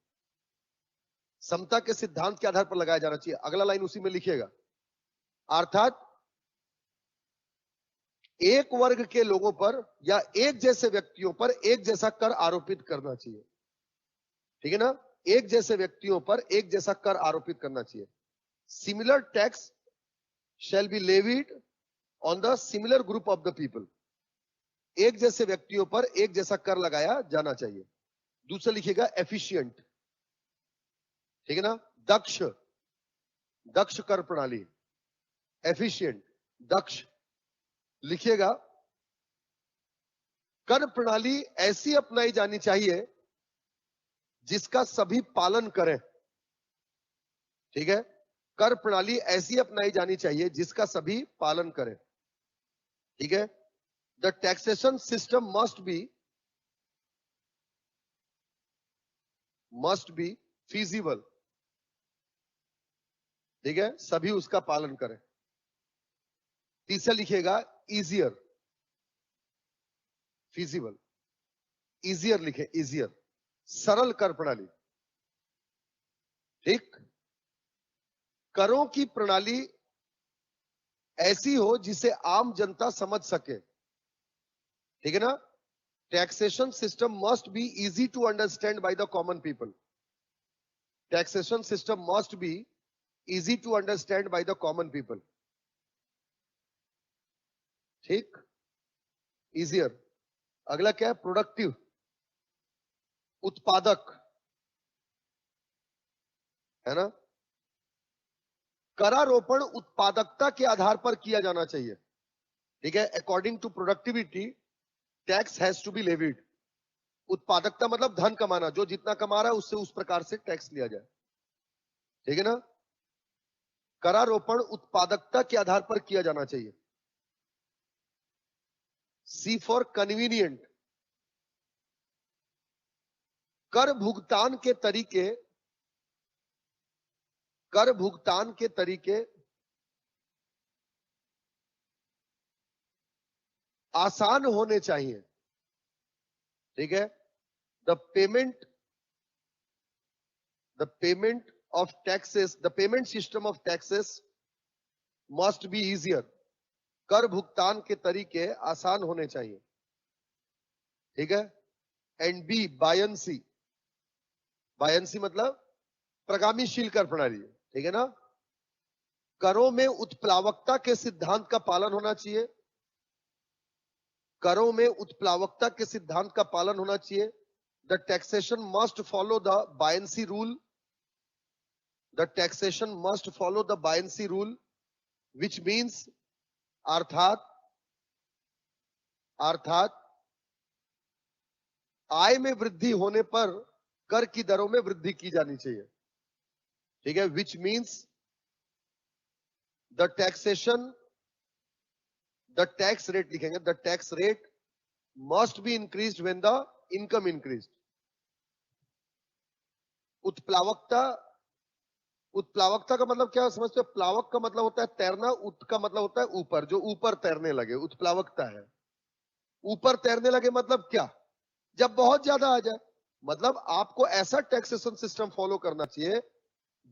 समता के सिद्धांत के आधार पर लगाया जाना चाहिए। अगला लाइन उसी में लिखिएगा, अर्थात एक वर्ग के लोगों पर या एक जैसे व्यक्तियों पर एक जैसा कर आरोपित करना चाहिए, ठीक है ना। एक जैसे व्यक्तियों पर एक जैसा कर आरोपित करना चाहिए। Similar tax shall be levied on the similar group of the people, एक जैसे व्यक्तियों पर एक जैसा कर लगाया जाना चाहिए। दूसरा लिखिएगा एफिशिएंट, ठीक है ना। दक्ष, दक्ष कर प्रणाली, एफिशिएंट, दक्ष। लिखिएगा कर प्रणाली ऐसी अपनाई जानी चाहिए जिसका सभी पालन करें, ठीक है। कर प्रणाली ऐसी अपनाई जानी चाहिए जिसका सभी पालन करें, ठीक है। The taxation system must be feasible, ठीक है, सभी उसका पालन करें। तीसरा लिखिएगा इजियर, फीजिबल, इजियर लिखे, इजियर, सरल कर प्रणाली, ठीक। करों की प्रणाली ऐसी हो जिसे आम जनता समझ सके, ठीक है ना। Taxation system must be easy to understand by the common people, taxation system must be easy to understand by the common people, ठीक, इजियर। अगला क्या है? प्रोडक्टिव, उत्पादक, है ना। करारोपण उत्पादकता के आधार पर किया जाना चाहिए, ठीक है। According to productivity tax has to be levied, उत्पादकता मतलब धन कमाना, जो जितना कमा रहा है उससे उस प्रकार से टैक्स लिया जाए, ठीक है ना। करारोपण उत्पादकता के आधार पर किया जाना चाहिए। सी फॉर कन्वीनियंट, कर भुगतान के तरीके, कर भुगतान के तरीके आसान होने चाहिए, ठीक है। The payment, the payment of taxes, the payment system of taxes must be easier, कर भुगतान के तरीके आसान होने चाहिए, ठीक है। एंड बी बायंसी, बायंसी मतलब प्रगामीशील कर प्रणाली, ठीक है ना। करों में उत्प्लावकता के सिद्धांत का पालन होना चाहिए, करों में उत्प्लावकता के सिद्धांत का पालन होना चाहिए। The taxation must follow the buoyancy rule, the taxation must follow the buoyancy rule, which means अर्थात आय में वृद्धि होने पर कर की दरों में वृद्धि की जानी चाहिए। ठीक है, which means the taxation, the tax rate लिखेंगे, the tax rate must be increased when the income increased। उत्प्लावकता का मतलब क्या समझते हो? प्लावक का मतलब होता है तैरना, उत का मतलब होता है ऊपर, जो ऊपर तैरने लगे, उत्प्लावकता है। ऊपर तैरने लगे मतलब क्या? जब बहुत ज्यादा आ जाए। मतलब आपको ऐसा टैक्सेशन सिस्टम फॉलो करना चाहिए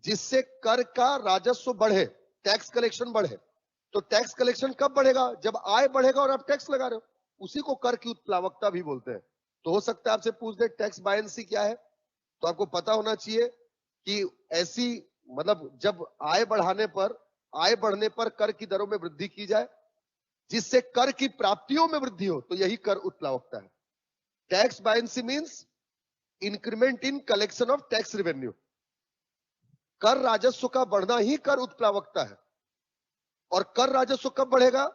जिससे कर का राजस्व बढ़े, टैक्स कलेक्शन बढ़े। तो टैक्स कलेक्शन कब बढ़ेगा? जब आय बढ़ेगा और आप टैक्स लगा रहे हो, उसी को कर की उत्प्लावकता भी बोलते हैं। तो हो सकता है आपसे पूछ दे टैक्स बायंसी क्या है, तो आपको पता होना चाहिए कि ऐसी मतलब जब आय बढ़ने पर कर की दरों में वृद्धि की जाए जिससे कर की प्राप्तियों में वृद्धि हो, तो यही कर उत्प्लावकता है। Tax buoyancy means increment in collection of tax revenue. कर राजस्व का बढ़ना ही कर उत्प्लावकता है। और कर राजस्व कब बढ़ेगा?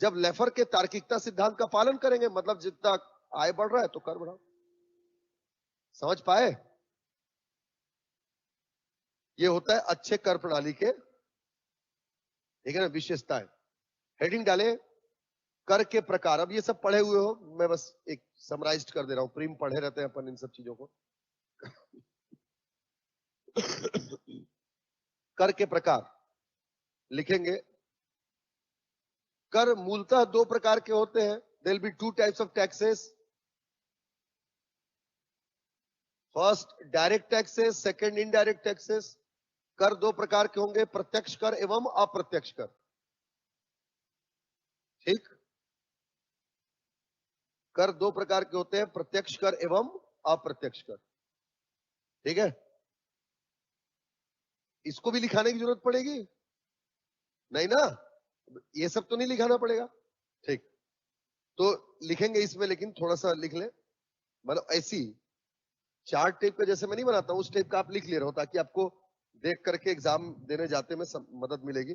जब लेफर के तार्किकता सिद्धांत का पालन करेंगे। मतलब जितना आय बढ़ रहा है तो कर बढ़ाओ। समझ पाए? ये होता है अच्छे कर प्रणाली के, ठीक है ना, विशेषताएं। हेडिंग डाले कर के प्रकार। अब ये सब पढ़े हुए हो, मैं बस एक समराइज कर दे रहा हूं। प्रीम पढ़े रहते हैं अपन इन सब चीजों को। कर के प्रकार लिखेंगे। कर मूलतः दो प्रकार के होते हैं। There will be two types of taxes. First direct taxes, second indirect taxes. कर दो प्रकार के होंगे, प्रत्यक्ष कर एवं अप्रत्यक्ष कर। ठीक, कर दो प्रकार के होते हैं, प्रत्यक्ष कर एवं अप्रत्यक्ष कर। ठीक है, इसको भी लिखाने की जरूरत पड़ेगी नहीं ना? ये सब तो नहीं लिखाना पड़ेगा। ठीक, तो लिखेंगे इसमें, लेकिन थोड़ा सा लिख ले। मतलब ऐसी चार्ट टाइप का जैसे मैं नहीं बनाता हूं, उस टाइप का आप लिख ले रहे हो, ताकि आपको देख करके एग्जाम देने जाते में मदद मिलेगी।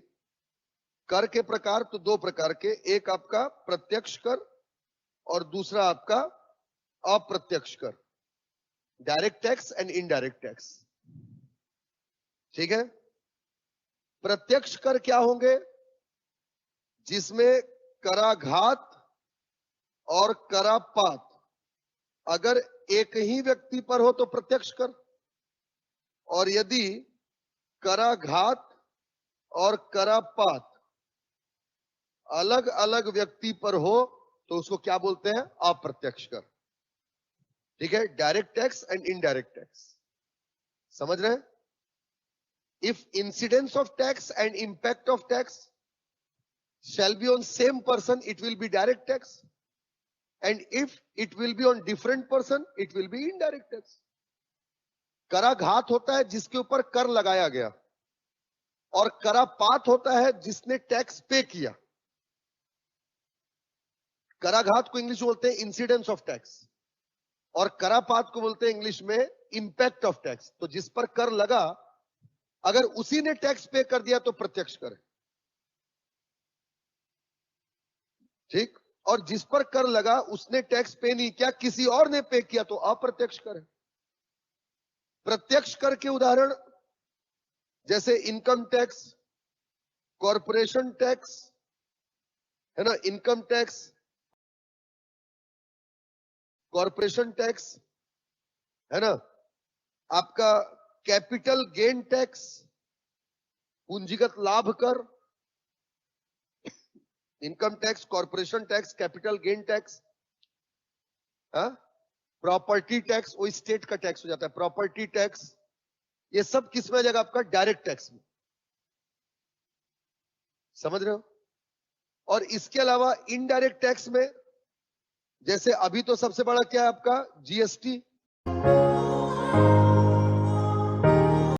कर के प्रकार तो दो प्रकार के, एक आपका प्रत्यक्ष कर और दूसरा आपका अप्रत्यक्ष कर, direct tax and indirect tax. ठीक है, प्रत्यक्ष कर क्या होंगे? जिसमें कराघात और करापात अगर एक ही व्यक्ति पर हो तो प्रत्यक्ष कर, और यदि कराघात और करापात अलग अलग व्यक्ति पर हो तो उसको क्या बोलते हैं? अप्रत्यक्ष कर। ठीक है, direct tax and indirect tax. समझ रहे हैं? If incidence of tax and impact of tax shall be on same person, it will be direct tax, and if it will be on different person, it will be indirect tax. कराघात होता है जिसके ऊपर कर लगाया गया, और करापात होता है जिसने टैक्स पे किया। कराघात को इंग्लिश बोलते हैं इंसिडेंस ऑफ टैक्स, और करापात को बोलते हैं इंग्लिश में इंपैक्ट ऑफ टैक्स। तो जिस पर कर लगा, अगर उसी ने टैक्स पे कर दिया तो प्रत्यक्ष कर। ठीक, और जिस पर कर लगा उसने टैक्स पे नहीं किया, किसी और ने पे किया, तो अप्रत्यक्ष कर है। प्रत्यक्ष कर के उदाहरण जैसे इनकम टैक्स, कॉरपोरेशन टैक्स, है ना, इनकम टैक्स, कॉरपोरेशन टैक्स, है ना, आपका कैपिटल गेन टैक्स, पूंजीगत लाभ कर, income tax, corporation tax, capital gain tax, property tax, वो स्टेट का टैक्स हो जाता है, प्रॉपर्टी टैक्स। ये सब किस में आ जाएगा? आपका डायरेक्ट टैक्स में। समझ रहे हो? और इसके अलावा इनडायरेक्ट टैक्स में जैसे अभी तो सबसे बड़ा क्या है आपका? जीएसटी।